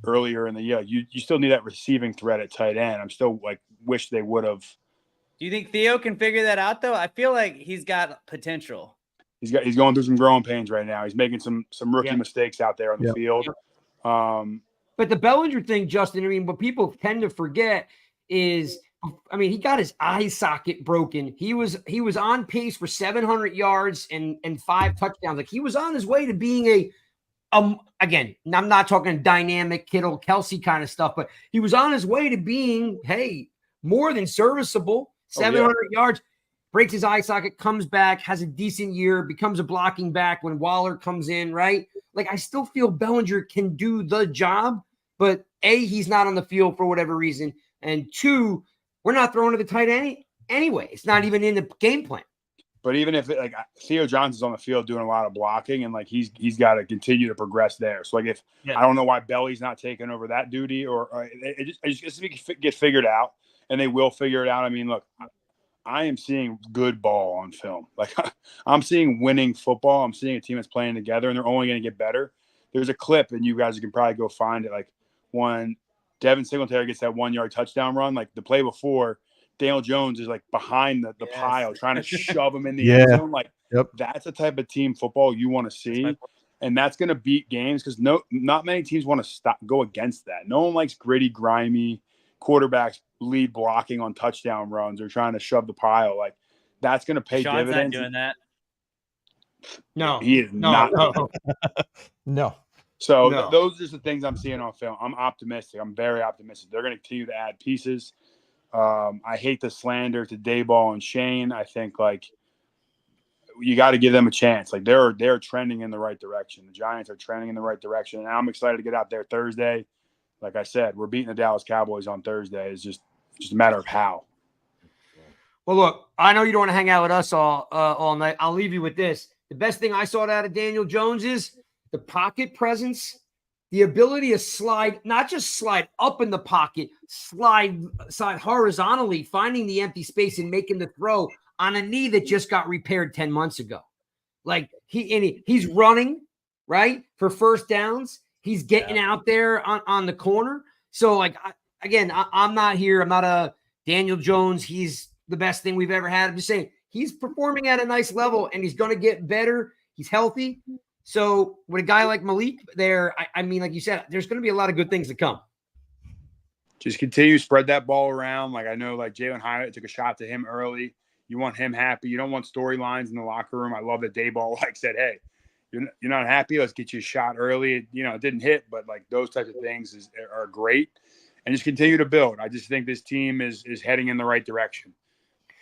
earlier in the year. You still need that receiving threat at tight end. I'm still wish they would have. Do you think Theo can figure that out though? I feel like he's got potential. He's going through some growing pains right now. He's making some rookie mistakes out there on the field. But the Bellinger thing, Justin, I mean, what people tend to forget is I mean, he got his eye socket broken. He was on pace for 700 yards and 5 touchdowns. Like, he was on his way to being again, I'm not talking dynamic Kittle, Kelsey kind of stuff, but he was on his way to being, hey, more than serviceable. 700 yards, breaks his eye socket, comes back, has a decent year, becomes a blocking back when Waller comes in, right? Like, I still feel Bellinger can do the job, but A, he's not on the field for whatever reason, and 2, we're not throwing to the tight end anyway. It's not even in the game plan. But even if Theo Johnson's on the field doing a lot of blocking, and like he's got to continue to progress there. So like I don't know why Belly's not taking over that duty, or it just get figured out, and they will figure it out. I mean, look, I am seeing good ball on film. Like, I'm seeing winning football. I'm seeing a team that's playing together, and they're only going to get better. There's a clip, and you guys can probably go find it. Like, when Devin Singletary gets that 1-yard touchdown run, like the play before, Daniel Jones is like behind the pile trying to shove him in the end zone. Like, that's the type of team football you want to see. And that's going to beat games because not many teams want to go against that. No one likes gritty, grimy quarterbacks lead blocking on touchdown runs or trying to shove the pile. Like, that's going to pay Sean's dividends. Not doing that. No, he is not. No. So those are just the things I'm seeing on film. I'm optimistic. I'm very optimistic. They're going to continue to add pieces. I hate the slander to Dayball and Shane. I think like you got to give them a chance. Like they're trending in the right direction. The Giants are trending in the right direction, and I'm excited to get out there Thursday. Like I said, we're beating the Dallas Cowboys on Thursday. It's just a matter of how. Well, look, I know you don't want to hang out with us all night. I'll leave you with this. The best thing I saw out of Daniel Jones is the pocket presence, the ability to slide, not just slide up in the pocket, slide horizontally, finding the empty space and making the throw on a knee that just got repaired 10 months ago. Like he's running, right, for first downs. He's getting out there on the corner. So, like, I'm not here. I'm not a Daniel Jones. He's the best thing we've ever had. I'm just saying he's performing at a nice level, and he's going to get better. He's healthy. So with a guy like Malik there, I mean, like you said, there's going to be a lot of good things to come. Just continue to spread that ball around. Like, I know, like, Jalen Hyatt took a shot to him early. You want him happy. You don't want storylines in the locker room. I love that Dayball said, hey, you're not happy. Let's get you a shot early. It didn't hit, but like those types of things are great. And just continue to build. I just think this team is heading in the right direction.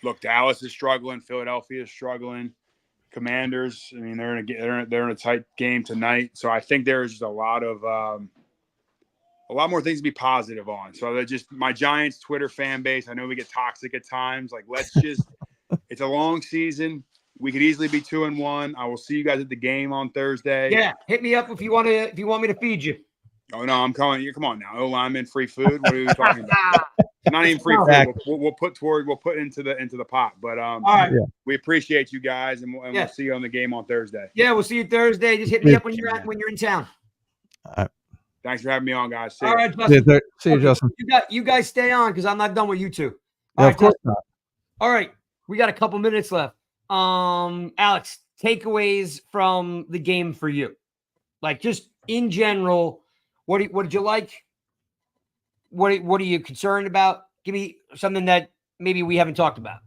Look, Dallas is struggling. Philadelphia is struggling. Commanders, I mean, they're in a tight game tonight. So I think there's just a lot more things to be positive on. So that just my Giants Twitter fan base. I know we get toxic at times. Like, let's just it's a long season. We could easily be 2-1. I will see you guys at the game on Thursday. Yeah, hit me up if you want me to feed you. Oh no, I'm calling you. Come on now, lineman, free food. What are we talking about? Not even free food. We'll put into the pot. But all right. We appreciate you guys, and we'll see you on the game on Thursday. Yeah, we'll see you Thursday. Just hit me up when you're in town. All right. Thanks for having me on, guys. See all you. right, Justin. See you, Justin. You guys stay on because I'm not done with you two. Yeah, of course not. All right, we got a couple minutes left. Alex, takeaways from the game for you, like just in general. What did you like? What are you concerned about? Give me something that maybe we haven't talked about.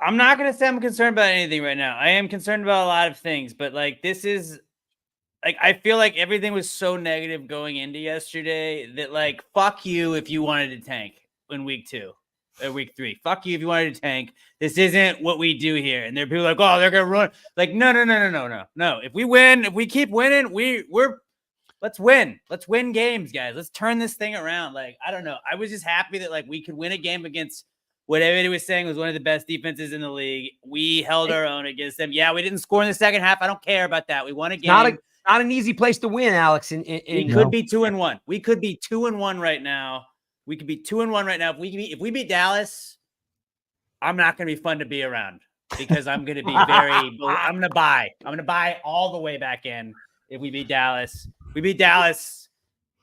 I'm not going to say I'm concerned about anything right now. I am concerned about a lot of things, but like this is like I feel like everything was so negative going into yesterday that like fuck you if you wanted to tank in week 2 or week 3. Fuck you if you wanted to tank. This isn't what we do here. And there are people like, oh, they're going to run. Like no. If we win, if we keep winning, we're let's win. Let's win games, guys. Let's turn this thing around. Like, I don't know. I was just happy that like we could win a game against what everybody was saying was one of the best defenses in the league. We held our own against them. Yeah, we didn't score in the second half. I don't care about that. We won a game. Not an easy place to win, Alex. We could be 2-1. We could be 2-1 right now. We could be 2-1 right now. If we beat Dallas, I'm not going to be fun to be around because I'm going to be I'm going to buy all the way back in if we beat Dallas. We beat Dallas,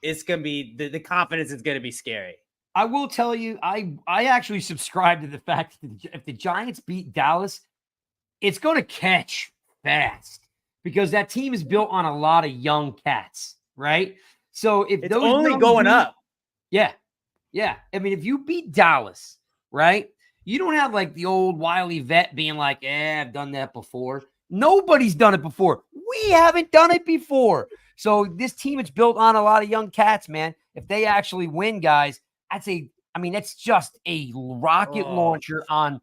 it's going to be the confidence is going to be scary. I will tell you, I actually subscribe to the fact that if the Giants beat Dallas, it's going to catch fast because that team is built on a lot of young cats, right? So if it's those only going up. Yeah. I mean, if you beat Dallas, right? You don't have like the old wily vet being like, I've done that before. Nobody's done it before. We haven't done it before. So this team is built on a lot of young cats, man. If they actually win, guys, that's just a rocket launcher on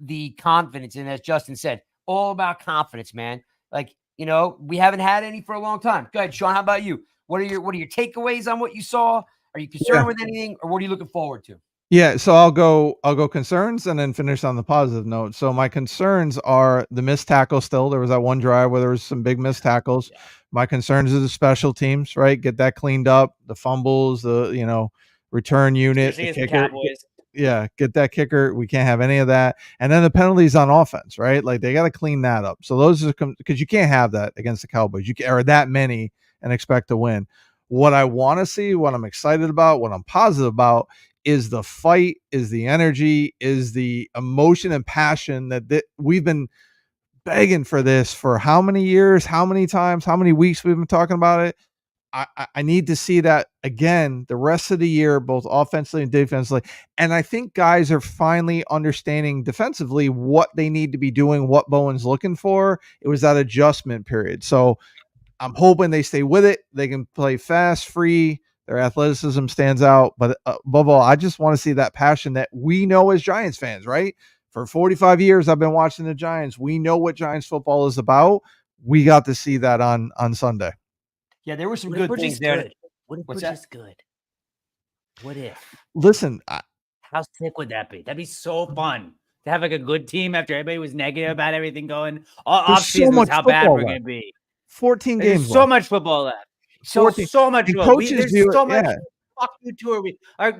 the confidence. And as Justin said, all about confidence, man. Like, we haven't had any for a long time. Go ahead, Sean. How about you? What are your takeaways on what you saw? Are you concerned with anything, or what are you looking forward to? Yeah, so I'll go concerns and then finish on the positive note. So my concerns are the missed tackle still. There was that one drive where there was some big missed tackles. Yeah. My concerns are the special teams, right? Get that cleaned up, the fumbles, the return unit, the kicker. Get that kicker. We can't have any of that. And then the penalties on offense, right? Like they got to clean that up. So those are because you can't have that against the Cowboys. Or that many and expect to win. What I want to see, what I'm excited about, what I'm positive about is the fight, is the energy, is the emotion and passion that we've been begging for this for how many years, how many times, how many weeks we've been talking about it. I need to see that again the rest of the year, both offensively and defensively. And I think guys are finally understanding defensively what they need to be doing, what Bowen's looking for. It was that adjustment period. So I'm hoping they stay with it. They can play fast, free. Their athleticism stands out. But above all, I just want to see that passion that we know as Giants fans, right? For 45 years, I've been watching the Giants. We know what Giants football is about. We got to see that on Sunday. Yeah, there were some good things there. What if we're just good? What if? Listen. How sick would that be? That'd be so fun to have like a good team after everybody was negative about everything going. All offseason was how bad we're going to be. 14 games. There's so much football left. So much. There's so much. Fuck you tour.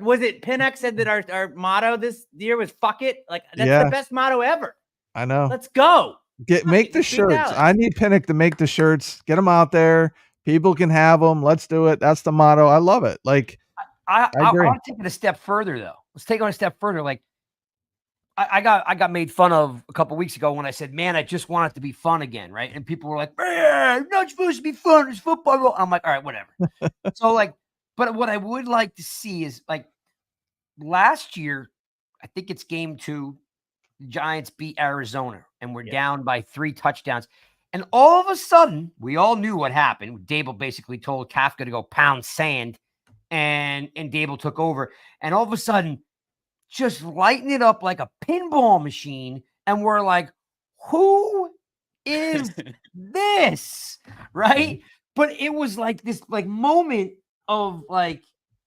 Was it Pinnock said that our motto this year was "fuck it"? Like that's the best motto ever. I know. Let's go. Make the shirts. I need Pinnock to make the shirts. Get them out there. People can have them. Let's do it. That's the motto. I love it. Like I agree. I'll take it a step further though. Let's take it a step further. Like I got made fun of a couple weeks ago when I said, man, I just want it to be fun again, right? And people were like, not supposed to be fun. It's football. I'm like, all right, whatever. So like, but what I would like to see is like last year, I think it's game 2, the Giants beat Arizona and we're down by 3 touchdowns. And all of a sudden, we all knew what happened. Dable basically told Kafka to go pound sand and Dable took over. And all of a sudden, just lighting it up like a pinball machine. And we're like, who is this? Right? But it was like this like moment of like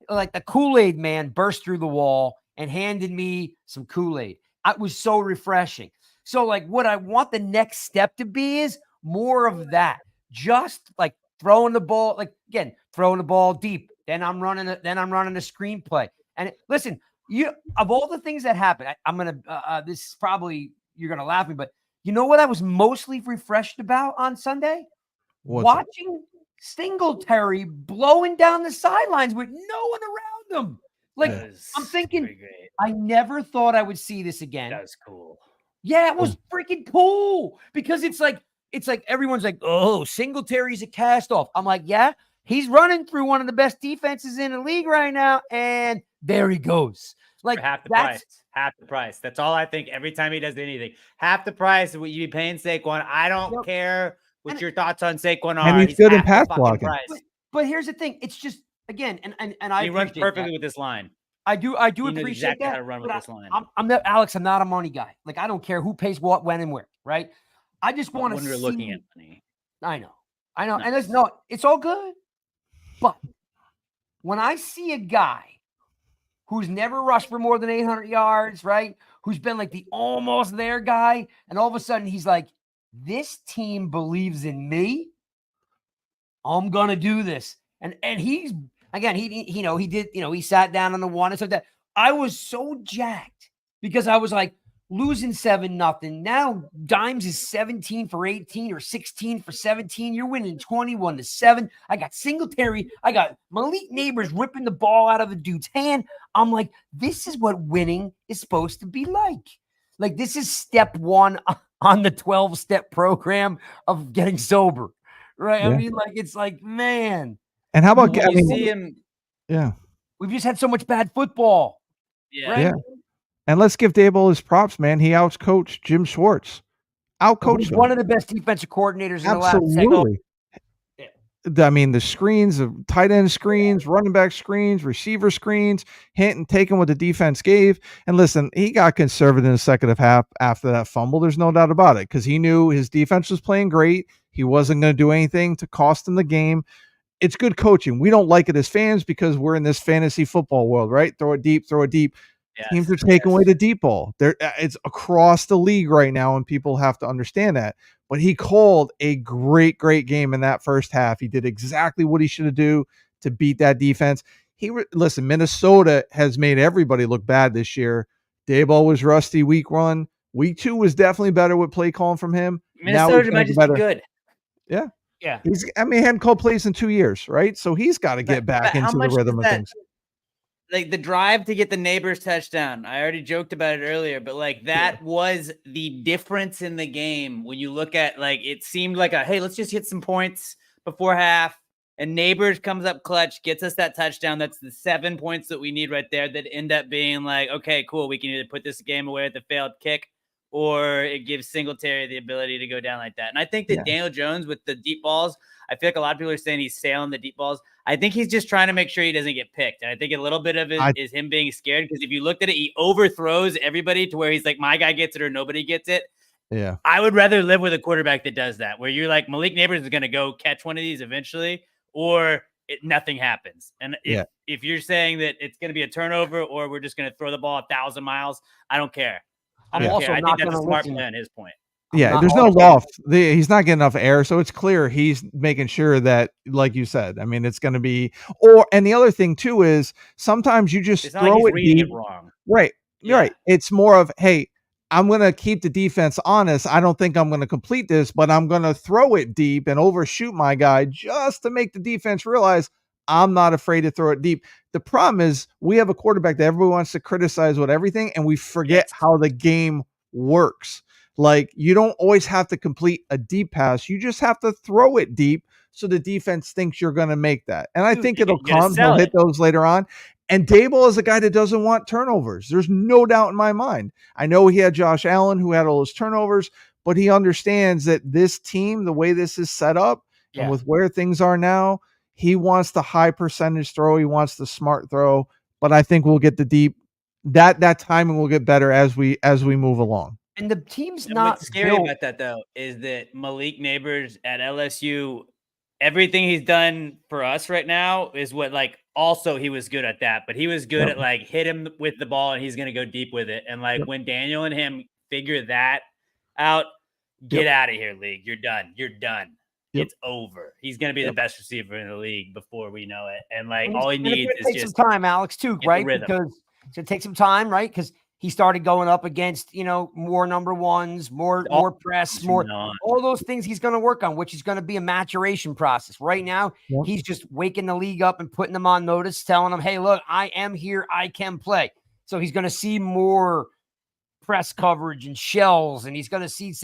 the Kool-Aid man burst through the wall and handed me some Kool-Aid. It was so refreshing. So like what I want the next step to be is more of that. Just like throwing the ball, like again, throwing the ball deep. Then I'm running a screenplay. And listen, of all the things that happen, I'm gonna. This is probably you're gonna laugh at me, but you know what I was mostly refreshed about on Sunday? Watching Singletary blowing down the sidelines with no one around him. Like I'm thinking, I never thought I would see this again. That was cool. Yeah, it was freaking cool because it's like everyone's like, oh, Singletary's a cast off. I'm like, yeah, he's running through one of the best defenses in the league right now, and there he goes. Like half the price. That's all I think. Every time he does anything, half the price of what you be paying Saquon. I don't care what your thoughts on Saquon are. And he's good in pass blocking. But here's the thing: it's just again, and I he runs perfectly with this line. I do appreciate exactly that. How to run with this line. I'm not Alex. I'm not a money guy. Like I don't care who pays what, when, and where. Right? I just want to see. When we're looking at money, I know, nice. And it's all good. But when I see a guy who's never rushed for more than 800 yards, right? Who's been like the almost there guy, and all of a sudden he's like, "This team believes in me. I'm gonna do this." And he's again, he sat down on the one and stuff like that. I was so jacked because I was like losing 7-0. Now Dimes is 17 for 18 or 16 for 17. You're winning 21-7. I got Singletary. I got Malik Nabers ripping the ball out of a dude's hand. I'm like, this is what winning is supposed to be like. Like this is step 1 on the 12-step program of getting sober. Right? Yeah. I mean, like it's like, man. And how about see him? Yeah. We've just had so much bad football. Yeah. Right? Yeah. And let's give Daboll his props, man. He outcoached Jim Schwartz. Outcoached He's him. one of the best defensive coordinators in the last Absolutely. I mean, the screens, the tight end screens, running back screens, receiver screens, Hinton taking what the defense gave. And listen, he got conservative in the second half after that fumble. There's no doubt about it, because he knew his defense was playing great. He wasn't going to do anything to cost him the game. It's good coaching. We don't like it as fans because we're in this fantasy football world, right? Throw it deep, throw it deep. Yes, teams are taking away the deep ball. It's across the league right now, and people have to understand that. But he called a great game in that first half. He did exactly what he should do to beat that defense. Listen, Minnesota has made everybody look bad this year. Daboll was rusty week 1. Week 2 was definitely better with play calling from him. Minnesota might just be good. Yeah. Yeah. He hadn't called plays in 2 years, right? So he's got to get back into the rhythm of things. Like the drive to get the Nabers touchdown. I already joked about it earlier, but like that was the difference in the game. When you look at, like, it seemed like hey, let's just hit some points before half. And Nabers comes up clutch, gets us that touchdown. That's the 7 points that we need right there that end up being like, okay, cool. We can either put this game away at the failed kick, or it gives Singletary the ability to go down like that. And I think that Daniel Jones with the deep balls, I feel like a lot of people are saying he's sailing the deep balls. I think he's just trying to make sure he doesn't get picked. And I think a little bit of it is him being scared, because if you looked at it, he overthrows everybody to where he's like, my guy gets it or nobody gets it. Yeah. I would rather live with a quarterback that does that, where you're like, Malik Nabers is going to go catch one of these eventually, or nothing happens. And if you're saying that it's going to be a turnover or we're just going to throw the ball 1,000 miles, I don't care. I think that's a smart play on his point. Yeah, there's no loft. He's not getting enough air, so it's clear he's making sure that, like you said, I mean, it's going to be. And the other thing too is sometimes you just throw it deep. Wrong. Right, right. It's more of, hey, I'm going to keep the defense honest. I don't think I'm going to complete this, but I'm going to throw it deep and overshoot my guy just to make the defense realize I'm not afraid to throw it deep. The problem is we have a quarterback that everyone wants to criticize with everything, and we forget how the game works. Like, you don't always have to complete a deep pass. You just have to throw it deep so the defense thinks you're going to make that. And I think it'll come. He'll hit those later on. And Daboll is a guy that doesn't want turnovers. There's no doubt in my mind. I know he had Josh Allen who had all those turnovers, but he understands that this team, the way this is set up and with where things are now, he wants the high percentage throw. He wants the smart throw. But I think we'll get the deep. That timing will get better as we move along. And the team's not what's scary about that, though, is that Malik Nabers at LSU, everything he's done for us right now is what, like, also he was good at that, but he was good at, like, hit him with the ball and he's going to go deep with it. And, like, when Daniel and him figure that out, get out of here, league. You're done. You're done. It's over. He's going to be the best receiver in the league before we know it. And, like, all he needs is just some time, Alex, too, right? Because it's going to take some time, right? Because he started going up against, more number ones, more press, all those things he's going to work on, which is going to be a maturation process. Right now, he's just waking the league up and putting them on notice, telling them, hey, look, I am here. I can play. So he's going to see more press coverage and shells, and he's going to see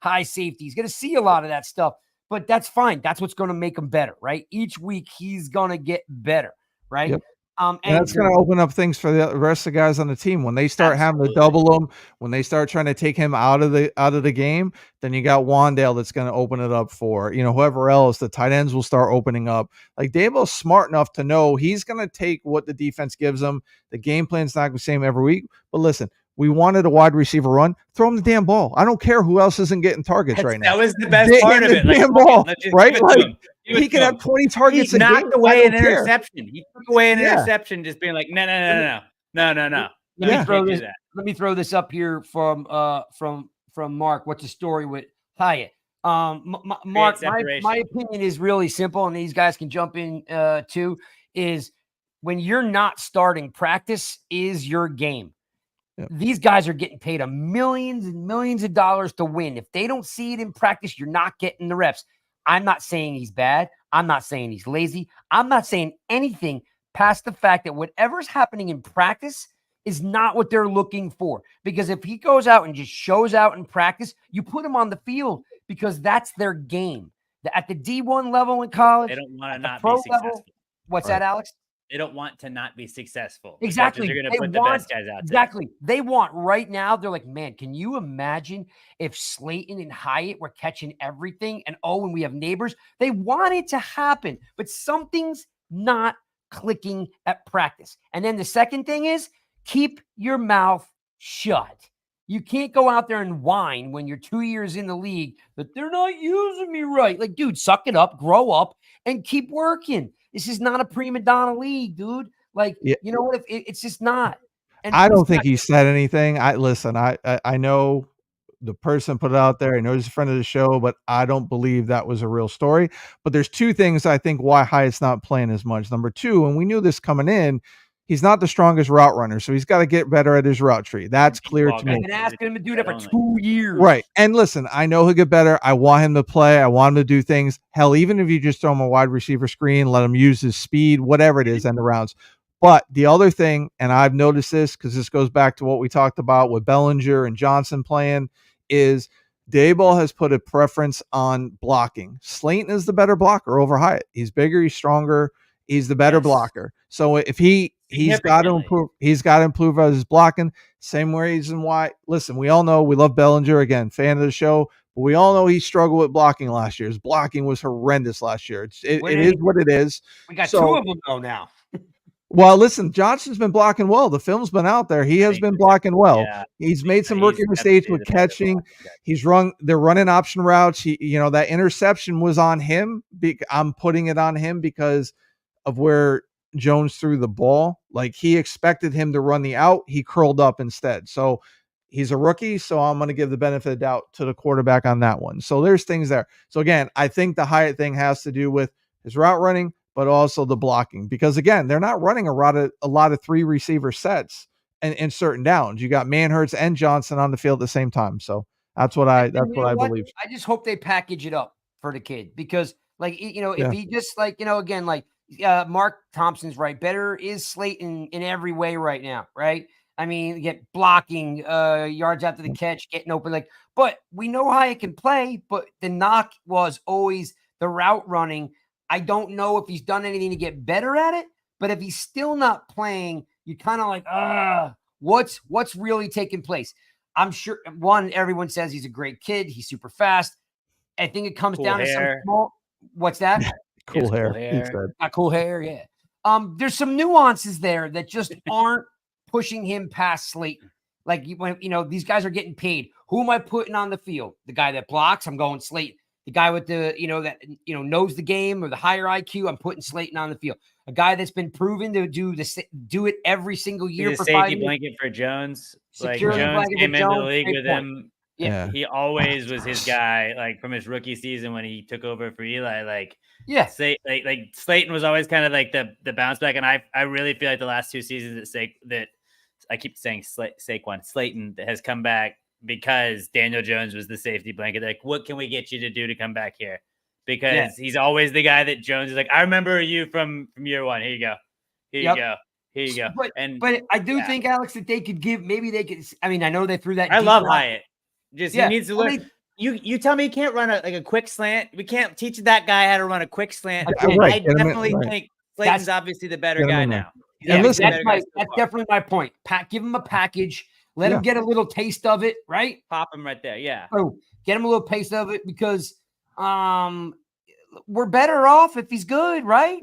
high safety. He's going to see a lot of that stuff, but that's fine. That's what's going to make him better, right? Each week he's going to get better, right? Yep. And that's going to open up things for the rest of the guys on the team. When they start having to double him, when they start trying to take him out of the game, then you got Wandale that's going to open it up for, whoever else. The tight ends will start opening up. Like, Daboll's smart enough to know he's going to take what the defense gives him. The game plan's not the same every week. But listen, we wanted a wide receiver run. Throw him the damn ball. I don't care who else isn't getting targets right now. That was the best part of it. Damn ball, right? Like, he can have 20 targets. He knocked away an interception. He took away an interception, just being like, no. Let me throw this up here from Mark. What's the story with Hyatt? Mark, my opinion is really simple, and these guys can jump in too. Is when you're not starting, practice is your game. These guys are getting paid millions and millions of dollars to win. If they don't see it in practice, you're not getting the reps. I'm not saying he's bad. I'm not saying he's lazy. I'm not saying anything past the fact that whatever's happening in practice is not what they're looking for. Because if he goes out and just shows out in practice, you put him on the field because that's their game. At the D1 level in college, they don't want to not pro be successful. Level, what's that, Alex? They don't want to not be successful. Exactly. They're going to put the best guys out there. Exactly. They want right now. They're like, man, can you imagine if Slayton and Hyatt were catching everything? And and we have Nabers. They want it to happen, but something's not clicking at practice. And then the second thing is keep your mouth shut. You can't go out there and whine when you're 2 years in the league that they're not using me right. Like, dude, suck it up, grow up, and keep working. This is not a prima donna league, dude. Like, you know what? It's just not. And I don't think he said anything. I know the person put it out there. I know he's a friend of the show, but I don't believe that was a real story. But there's two things I think why Hyatt's not playing as much. Number two, and we knew this coming in, he's not the strongest route runner, so he's got to get better at his route tree. That's clear to me. I've been asking him to do that for 2 years. Right. And listen, I know he'll get better. I want him to play. I want him to do things. Hell, even if you just throw him a wide receiver screen, let him use his speed, whatever it is, end the rounds. But the other thing, and I've noticed this because this goes back to what we talked about with Bellinger and Johnson playing, is Daboll has put a preference on blocking. Slayton is the better blocker over Hyatt. He's bigger, he's stronger, he's the better blocker. So if he's got to improve his blocking. Same reason why. Listen, we all know we love Bellinger, again, fan of the show, but we all know he struggled with blocking last year. His blocking was horrendous last year. It is what it is. We got two of them though now. Well, listen, Johnson's been blocking well. The film's been out there. He has been blocking well. Yeah. He's made some rookie mistakes with catching. They're running option routes. That interception was on him. I'm putting it on him because of where Jones threw the ball. Like, he expected him to run the out. He curled up instead. So he's a rookie. So I'm going to give the benefit of doubt to the quarterback on that one. So there's things there. So again, I think the Hyatt thing has to do with his route running, but also the blocking, because again, they're not running a lot of 3 receiver sets in certain downs. You got Manhurts and Johnson on the field at the same time. So that's what I believe. I just hope they package it up for the kid, because if he just again, Mark Thompson's right. Better is Slayton in every way right now. Right. I mean, get blocking, yards after the catch, getting open, but we know how he can play, but the knock was always the route running. I don't know if he's done anything to get better at it, but if he's still not playing, you're kind of what's really taking place? I'm sure everyone says he's a great kid. He's super fast. I think it comes down to some small. What's that? Cool hair. Cool hair. Yeah. There's some nuances there that just aren't pushing him past Slayton. Like, when these guys are getting paid. Who am I putting on the field? The guy that blocks, I'm going Slayton. The guy with the, knows the game or the higher IQ, I'm putting Slayton on the field. A guy that's been proven to do it every single year for 5 years. Safety blanket for Jones. Jones came into the league with him. Yeah. He always was his guy, from his rookie season when he took over for Eli. Slayton was always kind of the bounce back. And I really feel like the last 2 seasons that I keep saying Slayton has come back because Daniel Jones was the safety blanket. What can we get you to do to come back here? Because he's always the guy that Jones is I remember you from year one. Here you go. Here you go. But I do think, Alex, that they could I know they threw that. I love Hyatt. He needs to learn. You tell me he can't run a quick slant. We can't teach that guy how to run a quick slant. I definitely think Slayton's obviously the better guy now. That's definitely my point. Give him a package. Let him get a little taste of it, right? Pop him right there, yeah. Oh, get him a little taste of it, because we're better off if he's good, right?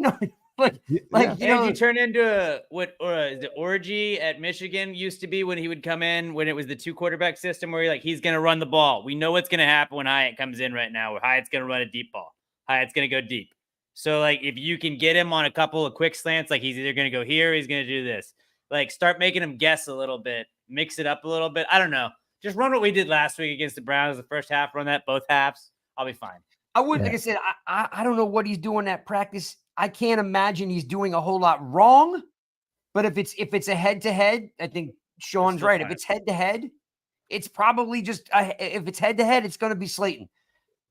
You turn into the orgy at Michigan used to be when he would come in, when it was the 2 quarterback system, where he's going to run the ball. We know what's going to happen when Hyatt comes in right now, where Hyatt's going to run a deep ball. Hyatt's going to go deep. So if you can get him on a couple of quick slants, he's either going to go here, or he's going to do this. Start making him guess a little bit, mix it up a little bit. I don't know. Just run what we did last week against the Browns the first half. Run that both halves. I'll be fine. I would, like I said, I don't know what he's doing at practice. I can't imagine he's doing a whole lot wrong. But if it's a head-to-head, I think Sean's right. If it's head-to-head, it's probably just if it's head-to-head, it's going to be Slayton.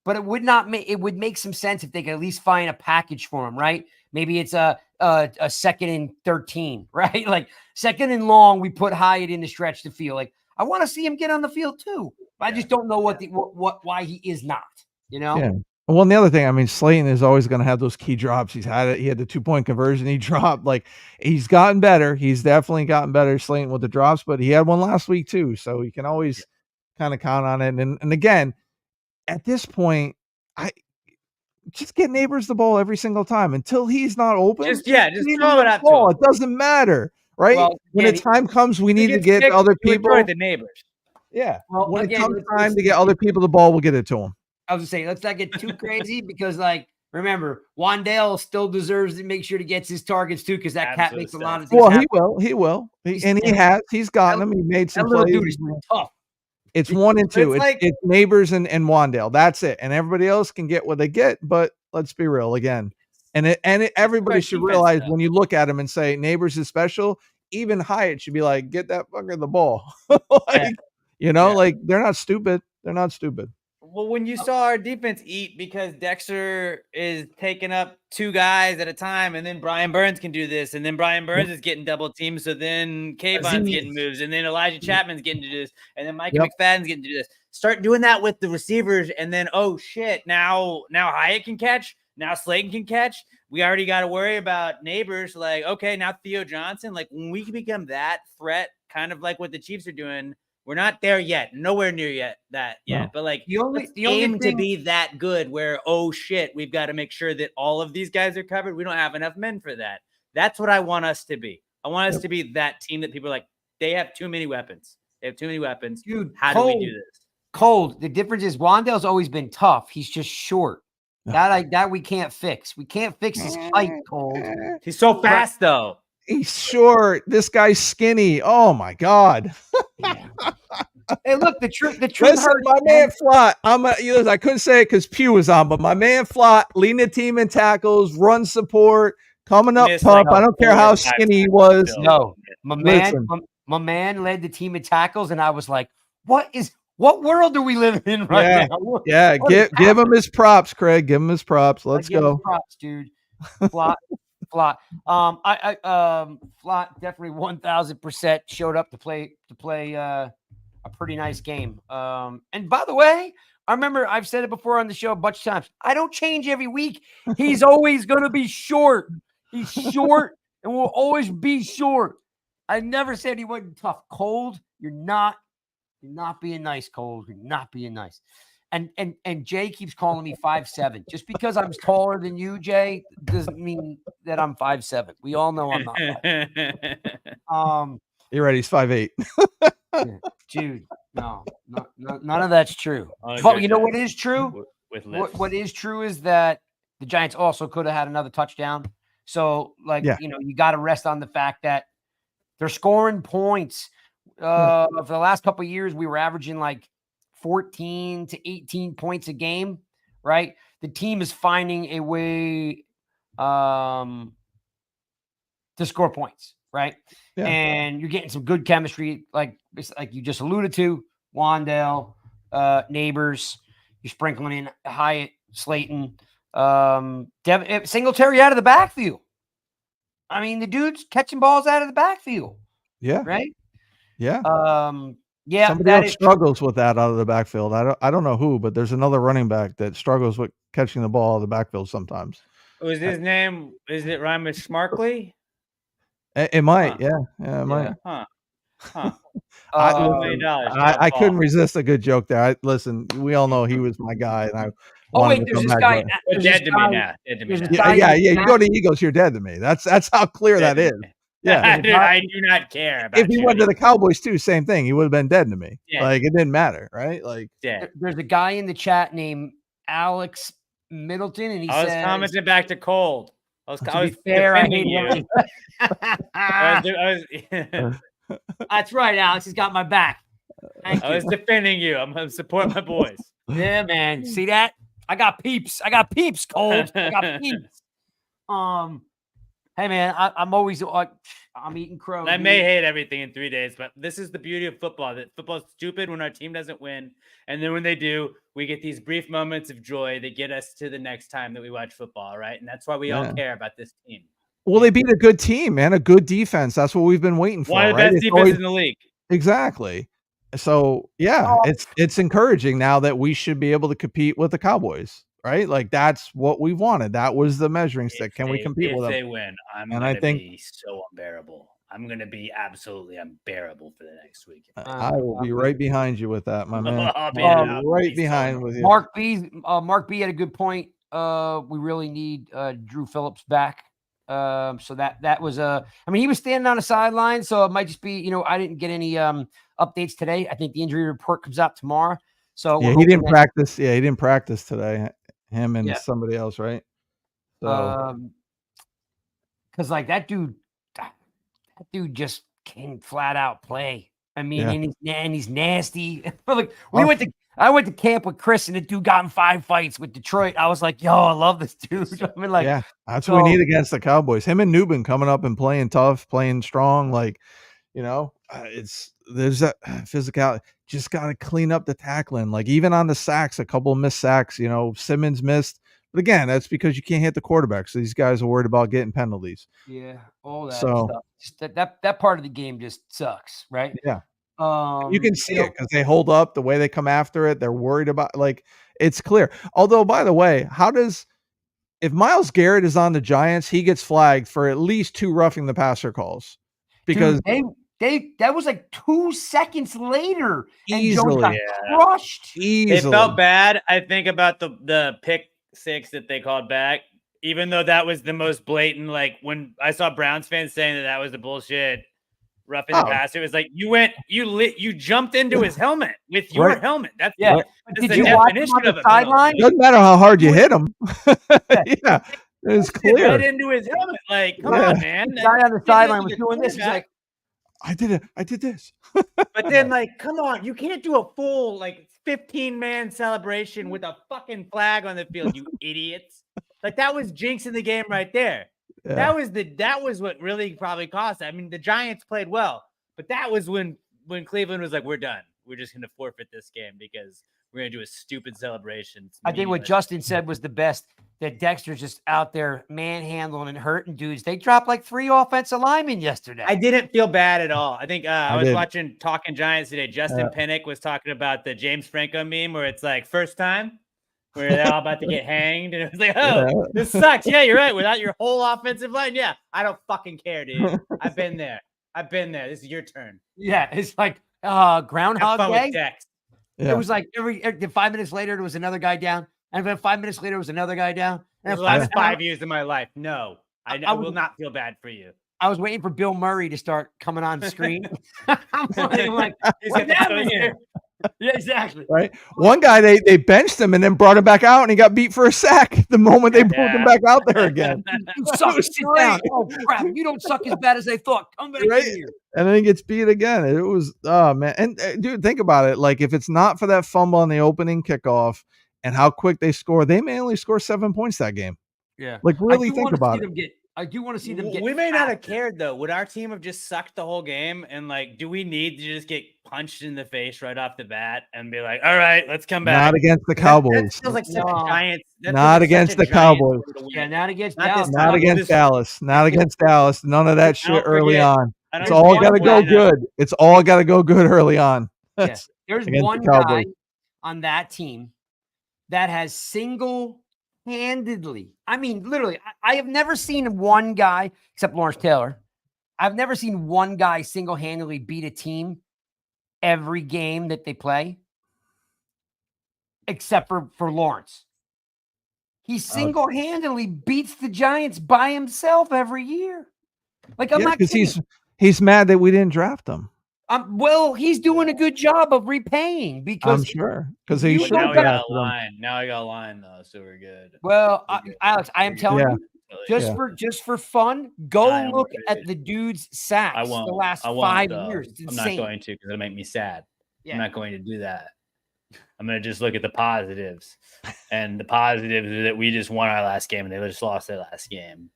But it would make some sense if they could at least find a package for him, right? Maybe it's a 2nd and 13, right? 2nd and long, we put Hyatt in to stretch the field. I want to see him get on the field too. But I just don't know why he is not. Yeah. Well, and the other thing, I mean, Slayton is always going to have those key drops. He had the 2-point conversion. He dropped. Like, he's gotten better. He's definitely gotten better, Slayton, with the drops, but he had one last week too. So you can always kind of count on it. And again, at this point, I just get Nabers the ball every single time until he's not open. Just throw it out to him. It doesn't matter, right? Well, when the time comes, we need to get other people. The Nabers. Yeah. Well, when it comes time to get other people the ball, we'll get it to them. I was gonna say, let's not get too crazy because, like, remember, Wandale still deserves to make sure he gets his targets too, because that cat makes a lot of things happen. He will. He's gotten them. He made some plays. Dude is tough. It's 1 and 2. It's Nabers and Wandale. That's it. And everybody else can get what they get. But let's be real again. Everybody should realize when you look at him and say Nabers is special, even Hyatt should be like, get that fucker the ball. Like, they're not stupid. They're not stupid. Well, when you saw our defense eat because Dexter is taking up 2 guys at a time, and then Brian Burns can do this, and then Brian Burns is getting double teamed, so then Kayvon's getting moves, and then Elijah Chapman's getting to do this, and then Micah McFadden's getting to do this. Start doing that with the receivers, and then, oh, shit, now Hyatt can catch, now Slayton can catch. We already got to worry about Nabers. Like, okay, now Theo Johnson. Like, when we can become that threat, kind of like what the Chiefs are doing, we're not there yet, nowhere near yet. But like the only thing to be that good where, oh shit, we've got to make sure that all of these guys are covered. We don't have enough men for that. That's what I want us to be. I want us to be that team that people are like, they have too many weapons. They have too many weapons. Dude, how do we do this? Cold. The difference is Wandale's always been tough. He's just short. That we can't fix. We can't fix his height, Cold. He's so fast though. He's short. This guy's skinny. Oh my God. Hey, look, the truth hurts. My man Flott. I couldn't say it because Pugh was on, but my man Flott leading the team in tackles, run support, coming up tough. I don't care how skinny he was. No, my man led the team in tackles, and I was like, what world do we live in right now? Yeah, give him his props, Craig. Give him his props. Let's go. Props, dude. Flott. Flott. Flott definitely 1000% showed up to play a pretty nice game. And by the way, I remember I've said it before on the show a bunch of times. I don't change every week. He's always going to be short. He's short and will always be short. I never said he wasn't tough. Cold, you're not being nice, Cold. You're not being nice. And Jay keeps calling me 5'7". Just because I'm taller than you, Jay, doesn't mean that I'm 5'7". We all know I'm not 5'7". You're right. He's 5'8". Dude, no, none of that's true. But you know what is true? What is true is that the Giants also could have had another touchdown. So, you got to rest on the fact that they're scoring points. For the last couple of years, we were averaging like 14 to 18 points a game, right? The team is finding a way to score points, right? Yeah. And you're getting some good chemistry, like you just alluded to, Wandale, Nabers. You're sprinkling in Hyatt, Slayton, Singletary out of the backfield. I mean, the dude's catching balls out of the backfield. Yeah. Right? Yeah. Yeah. Somebody else struggles with that out of the backfield. I don't know who, but there's another running back that struggles with catching the ball out of the backfield sometimes. Was his name? Is it rhyme with Smarkley? It might. Yeah. It might. Huh. I couldn't resist a good joke there. Listen, we all know he was my guy, and I. There's this guy. Dead to me now. Yeah. You go to Eagles, you're dead to me. That's how clear that is. Yeah, I do not care about. If he went to the Cowboys too, same thing. He would have been dead to me. Yeah. Like, it didn't matter, right? Like, there's a guy in the chat named Alex Middleton, and I was commenting back to Cold. I was defending you. That's right, Alex. He's got my back. I was defending you. I'm supporting my boys. Yeah, man. See that? I got peeps. Cold. I got peeps. Hey, man, I'm always I'm eating crow. I may hate everything in 3 days, but this is the beauty of football. That football is stupid when our team doesn't win, and then when they do, we get these brief moments of joy that get us to the next time that we watch football, right? And that's why we all care about this team. Well, they beat a good team, man, a good defense. That's what we've been waiting for. One of the best defenses in the league. Exactly. So, it's encouraging now that we should be able to compete with the Cowboys. right? Like that's what we wanted. That was the measuring stick. Can we compete with them? If they win, I'm And going to be so unbearable. I'm going to be absolutely unbearable for the next week. I will be right behind you with that, my man. I'll be right behind with you. Mark B had a good point. We really need Drew Phillips back. So that was I mean, he was standing on the sideline, so it might just be, I didn't get any updates today. I think the injury report comes out tomorrow. So yeah, he didn't practice. Yeah, he didn't practice today. Him and somebody else, right? So because like that dude just can flat out play. I mean, and he's nasty. Like I went to camp with Chris, and the dude got in 5 fights with Detroit. I was like, yo, I love this dude. I mean, like, yeah, that's what we need against the Cowboys. Him and Nubin coming up and playing tough, playing strong. Like, there's that physicality. Just got to clean up the tackling. Like even on the sacks, a couple of missed sacks. Simmons missed, but again, that's because you can't hit the quarterback. So these guys are worried about getting penalties. Yeah, all that stuff. Just that part of the game just sucks, right? Yeah. You can see it because they hold up the way they come after it. They're worried about, like, it's clear. Although, by the way, if Myles Garrett is on the Giants, he gets flagged for at least 2 roughing the passer calls because that was like 2 seconds later and easily Jones got crushed. They felt bad, I think, about the pick 6 that they called back, even though that was the most blatant. Like when I saw Browns fans saying that was the bullshit. Roughing the passer. It was like you jumped into his helmet with your helmet. That's Did the you watch him on the sideline? It doesn't matter how hard you hit him. Yeah, it's clear. Right into his helmet. Like, come on, man. The guy on the sideline was doing this. He's like, I did it. I did this. But then, like, come on, you can't do a full 15-man celebration with a fucking flag on the field, you idiots. Like that was jinxing the game right there. Yeah. That was what really probably cost. I mean, the Giants played well, but that was when Cleveland was like, we're done. We're just going to forfeit this game because we're going to do a stupid celebration. I think what Justin said was the best, that Dexter's just out there manhandling and hurting dudes. They dropped like 3 offensive linemen yesterday. I didn't feel bad at all. I think I was watching Talking Giants today. Justin Pinnock was talking about the James Franco meme where it's like first time, where they're all about to get hanged. And it was like, this sucks. Yeah, you're right. Without your whole offensive line. Yeah, I don't fucking care, dude. I've been there. This is your turn. Yeah, it's like Groundhog Day. Yeah. It was like every 5 minutes later, there was another guy down. And then 5 minutes later, there was another guy down. And the last 5 years of my life. No, I will not feel bad for you. I was waiting for Bill Murray to start coming on the screen. I'm like, what's happening here? Yeah, exactly. Right. One guy they benched him and then brought him back out, and he got beat for a sack the moment they brought him back out there again. You suck. Sit down. Oh crap! You don't suck as bad as they thought. Come back in here. And then he gets beat again. It was man. And dude, think about it. Like if it's not for that fumble on the opening kickoff and how quick they score, they may only score 7 points that game. Yeah. Like really think about it. I do want to see them get. We may not have cared though. Would our team have just sucked the whole game? And like, do we need to just get punched in the face right off the bat and be like, "All right, let's come back"? Not against the Cowboys. That feels like such a Giants. Not against the Cowboys. Yeah, not against Dallas. Not against Dallas. Not against Dallas. None of that shit early on. It's all got to go good. It's all got to go good early on. Yeah. There's one guy on that team that has single-handedly, I mean, literally, I have never seen one guy, except Lawrence Taylor, I've never seen one guy single-handedly beat a team every game that they play, except for Lawrence. He single-handedly beats the Giants by himself every year. Like, I'm not kidding. He's mad that we didn't draft him. Well, he's doing a good job of repaying because I'm sure because he should. Now we got a line. Now I got a line though, so we're good. Well, Alex, I am telling you, just for fun, go look at the dude's sacks. I won't. The last 5 years. It's insane. I'm not going to because it'll make me sad. Yeah. I'm not going to do that. I'm going to just look at the positives, and the positives are that we just won our last game and they just lost their last game.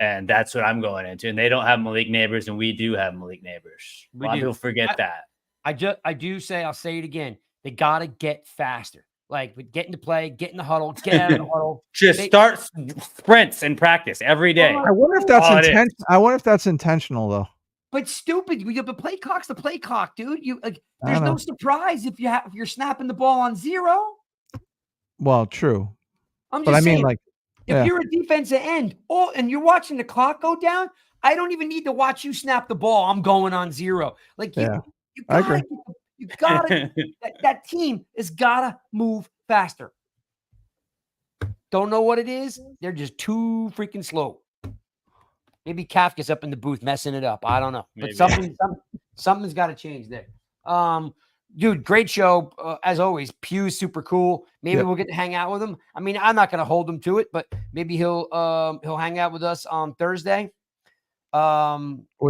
And that's what I'm going into. And they don't have Malik Nabers, and we do have Malik Nabers. A lot of people forget that. I'll say it again. They got to get faster. Like, get into play, get in the huddle, get out of the huddle. Start sprints in practice every day. I wonder if that's intentional. I wonder if that's intentional, though. But stupid. The play clock's the play clock, dude. There's no surprise if you're snapping the ball on 0. Well, true. I'm But just I mean, saying, like, if you're a defensive end, and you're watching the clock go down, I don't even need to watch you snap the ball. I'm going on 0. Like you I agree. gotta that team has gotta move faster. Don't know what it is. They're just too freaking slow. Maybe Kafka's up in the booth messing it up. I don't know. But something's got to change there. Dude, great show. As always, Pugh's super cool. Maybe we'll get to hang out with him. I mean, I'm not going to hold him to it, but maybe he'll hang out with us on Thursday. We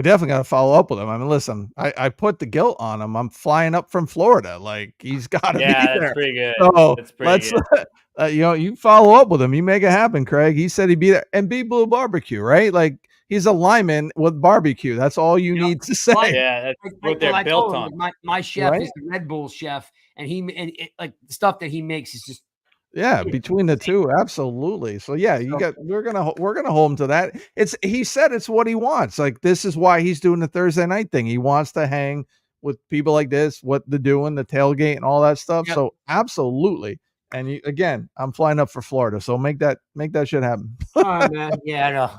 definitely got to follow up with him. I mean, listen, I put the guilt on him. I'm flying up from Florida. Like, he's got to be there. That's pretty good. So that's pretty good. You follow up with him. You make it happen, Craig. He said he'd be there. And Be Blue Barbecue, right? Like, he's a lineman with barbecue. That's all you need to say. Yeah, that's what they're built on. My chef is the Red Bull chef, and like the stuff that he makes is just between the two, absolutely. So we're gonna hold him to that. He said it's what he wants. Like, this is why he's doing the Thursday night thing. He wants to hang with people like this, what they're doing, the tailgate and all that stuff. Yep. So absolutely. And again, I'm flying up for Florida, so make that shit happen. All right, man. Yeah, I know.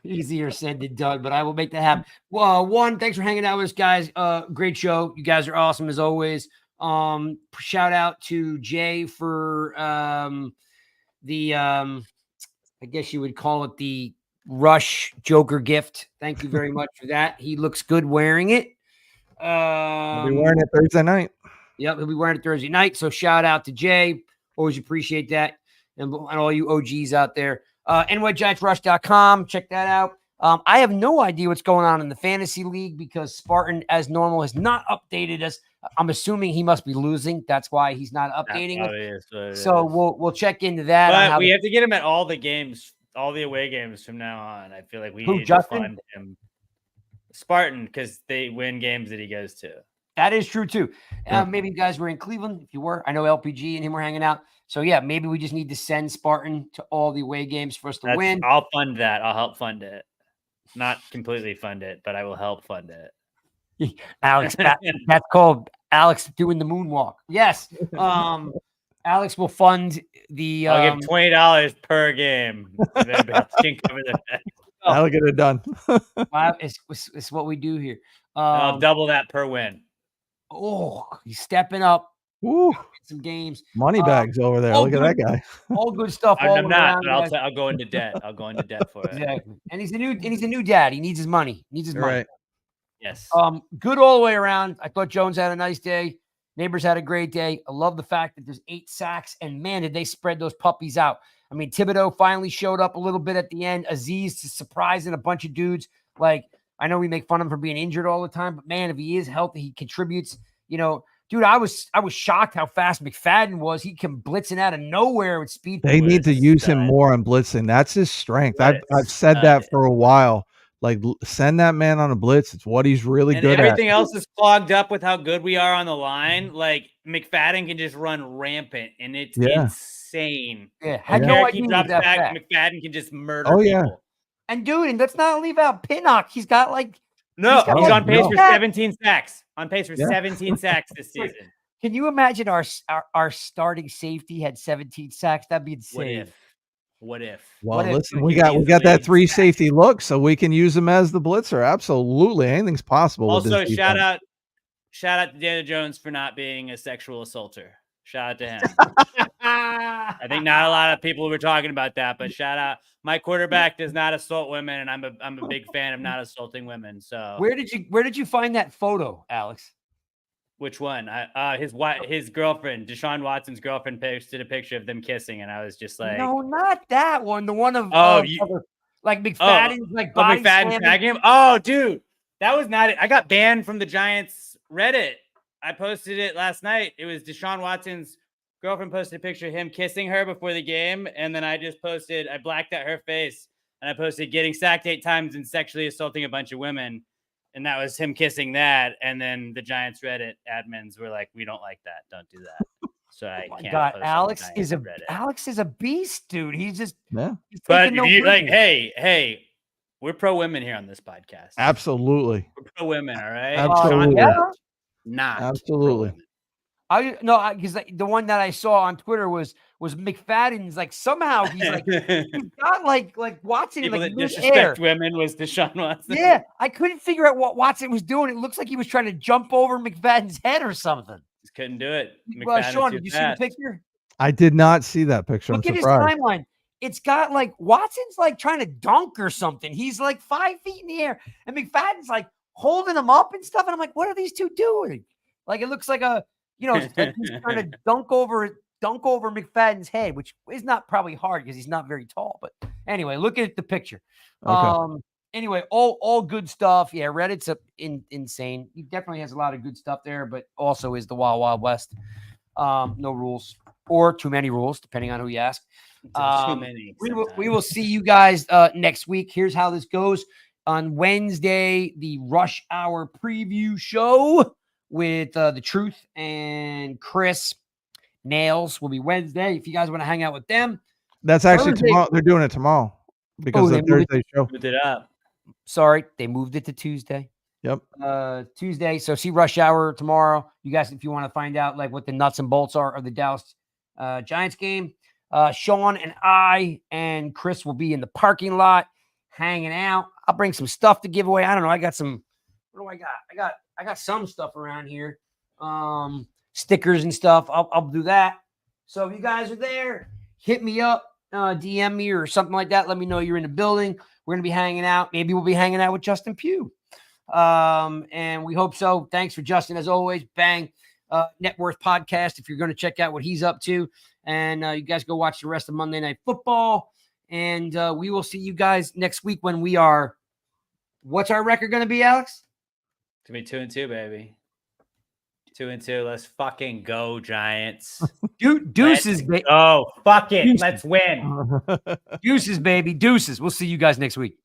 Easier said than done, but I will make that happen. Well, thanks for hanging out with us, guys. Great show. You guys are awesome as always. Shout out to Jay for the I guess you would call it the Rush Joker gift. Thank you very much for that. He looks good wearing it. He'll be wearing it Thursday night. Yep, he'll be wearing it Thursday night. So shout out to Jay. Always appreciate that. And all you OGs out there. NYGiantsRush.com. Check that out. I have no idea what's going on in the fantasy league because Spartan, as normal, has not updated us. I'm assuming he must be losing. That's why he's not updating us. So we'll check into that. But we have to get him at all the games, all the away games from now on. I feel like we need to fund him. Spartan, because they win games that he goes to. That is true too. Maybe you guys were in Cleveland. If you were, I know LPG and him were hanging out. So yeah, maybe we just need to send Spartan to all the away games for us to win. I'll fund that. I'll help fund it. Not completely fund it, but I will help fund it. Alex, that's called Alex doing the moonwalk. Yes. Alex will fund the. I'll give $20 per game. I'll get it done. It's what we do here. I'll double that per win. Oh, he's stepping up. Ooh, some games. Money bags over there. Look at that guy. All good stuff. I'm not, but I'll go into debt. I'll go into debt for it. Exactly. And he's a new dad. He needs his money. Money. Right. Yes. Good all the way around. I thought Jones had a nice day. Nabers had a great day. I love the fact that there's 8 sacks, and man, did they spread those puppies out. I mean, Thibodeau finally showed up a little bit at the end. Aziz surprising a bunch of dudes. Like, I know we make fun of him for being injured all the time, but man, if he is healthy, he contributes. You know, dude, I was shocked how fast McFadden was. He came blitzing out of nowhere with speed. They need to use him more on blitzing. That's his strength. I've said that for a while. Like, send that man on a blitz. It's what he's really good at. Everything else is clogged up with how good we are on the line. Like, McFadden can just run rampant, and it's insane. Yeah, had no idea drops back. McFadden can just murder people. Yeah. And dude, and let's not leave out Pinnock. He's got like he's on pace for 17 sacks. On pace for 17 sacks this season. Can you imagine our starting safety had 17 sacks? That'd be insane. What if? Well, listen, we got that 3 safety look, so we can use him as the blitzer. Absolutely, anything's possible. Also, shout out to Dexter Jones for not being a sexual assaulter. Shout out to him. I think not a lot of people were talking about that, but shout out. My quarterback does not assault women, and I'm a big fan of not assaulting women. So where did you find that photo, Alex? Which one? His girlfriend, Deshaun Watson's girlfriend, posted a picture of them kissing, and I was just like, no, not that one. The one of like McFadden, McFadden tagging him. Oh, dude, that was not it. I got banned from the Giants Reddit. I posted it last night. It was Deshaun Watson's girlfriend posted a picture of him kissing her before the game, and then I blacked out her face, and I posted getting sacked 8 times and sexually assaulting a bunch of women. And that was him kissing that. And then the Giants Reddit admins were like, we don't like that. Don't do that. So I can't. God, Alex is a beast, dude. He's just, but hey, we're pro women here on this podcast. Absolutely. We're pro women. All right. Absolutely. Not absolutely. Because the one that I saw on Twitter was McFadden's like somehow he's got like Watson People like that mid-air. disrespect women was Deshaun Watson. Yeah, I couldn't figure out what Watson was doing. It looks like he was trying to jump over McFadden's head or something. Just couldn't do it. Well, Sean, did you see the picture? I did not see that picture. Look I'm at surprised. his timeline. It's got like Watson's like trying to dunk or something. He's like 5 feet in the air, and McFadden's like holding him up and stuff. And I'm like, what are these two doing? Like it looks like he's trying to dunk over McFadden's head, which is not probably hard because he's not very tall. But anyway, look at the picture. Okay. Anyway, all good stuff. Yeah, Reddit's insane. He definitely has a lot of good stuff there, but also is the Wild Wild West. No rules or too many rules, depending on who you ask. Too many. We will see you guys next week. Here's how this goes. On Wednesday, the Rush Hour preview show with the Truth and Chris Nails will be Wednesday. If you guys want to hang out with them. That's actually tomorrow. They're doing it tomorrow because of Thursday show. Moved it up. Sorry, they moved it to Tuesday. Yep. Tuesday. So see Rush Hour tomorrow. You guys, if you want to find out like what the nuts and bolts are of the Dallas Giants game, Sean and I and Chris will be in the parking lot hanging out. I'll bring some stuff to give away. I don't know. I got some. What do I got? I got some stuff around here. Stickers and stuff. I'll do that. So if you guys are there, hit me up, DM me or something like that. Let me know you're in the building. We're gonna be hanging out. Maybe we'll be hanging out with Justin Pugh. And we hope so. Thanks for Justin as always. Bang. Net Worth Podcast if you're going to check out what he's up to. And you guys go watch the rest of Monday Night Football. And we will see you guys next week when we are. What's our record going to be, Alex? It's going to be 2-2, baby. 2-2. Let's fucking go, Giants. Deuces, baby. Oh, fuck it. Let's win. Deuces, baby. Deuces. We'll see you guys next week.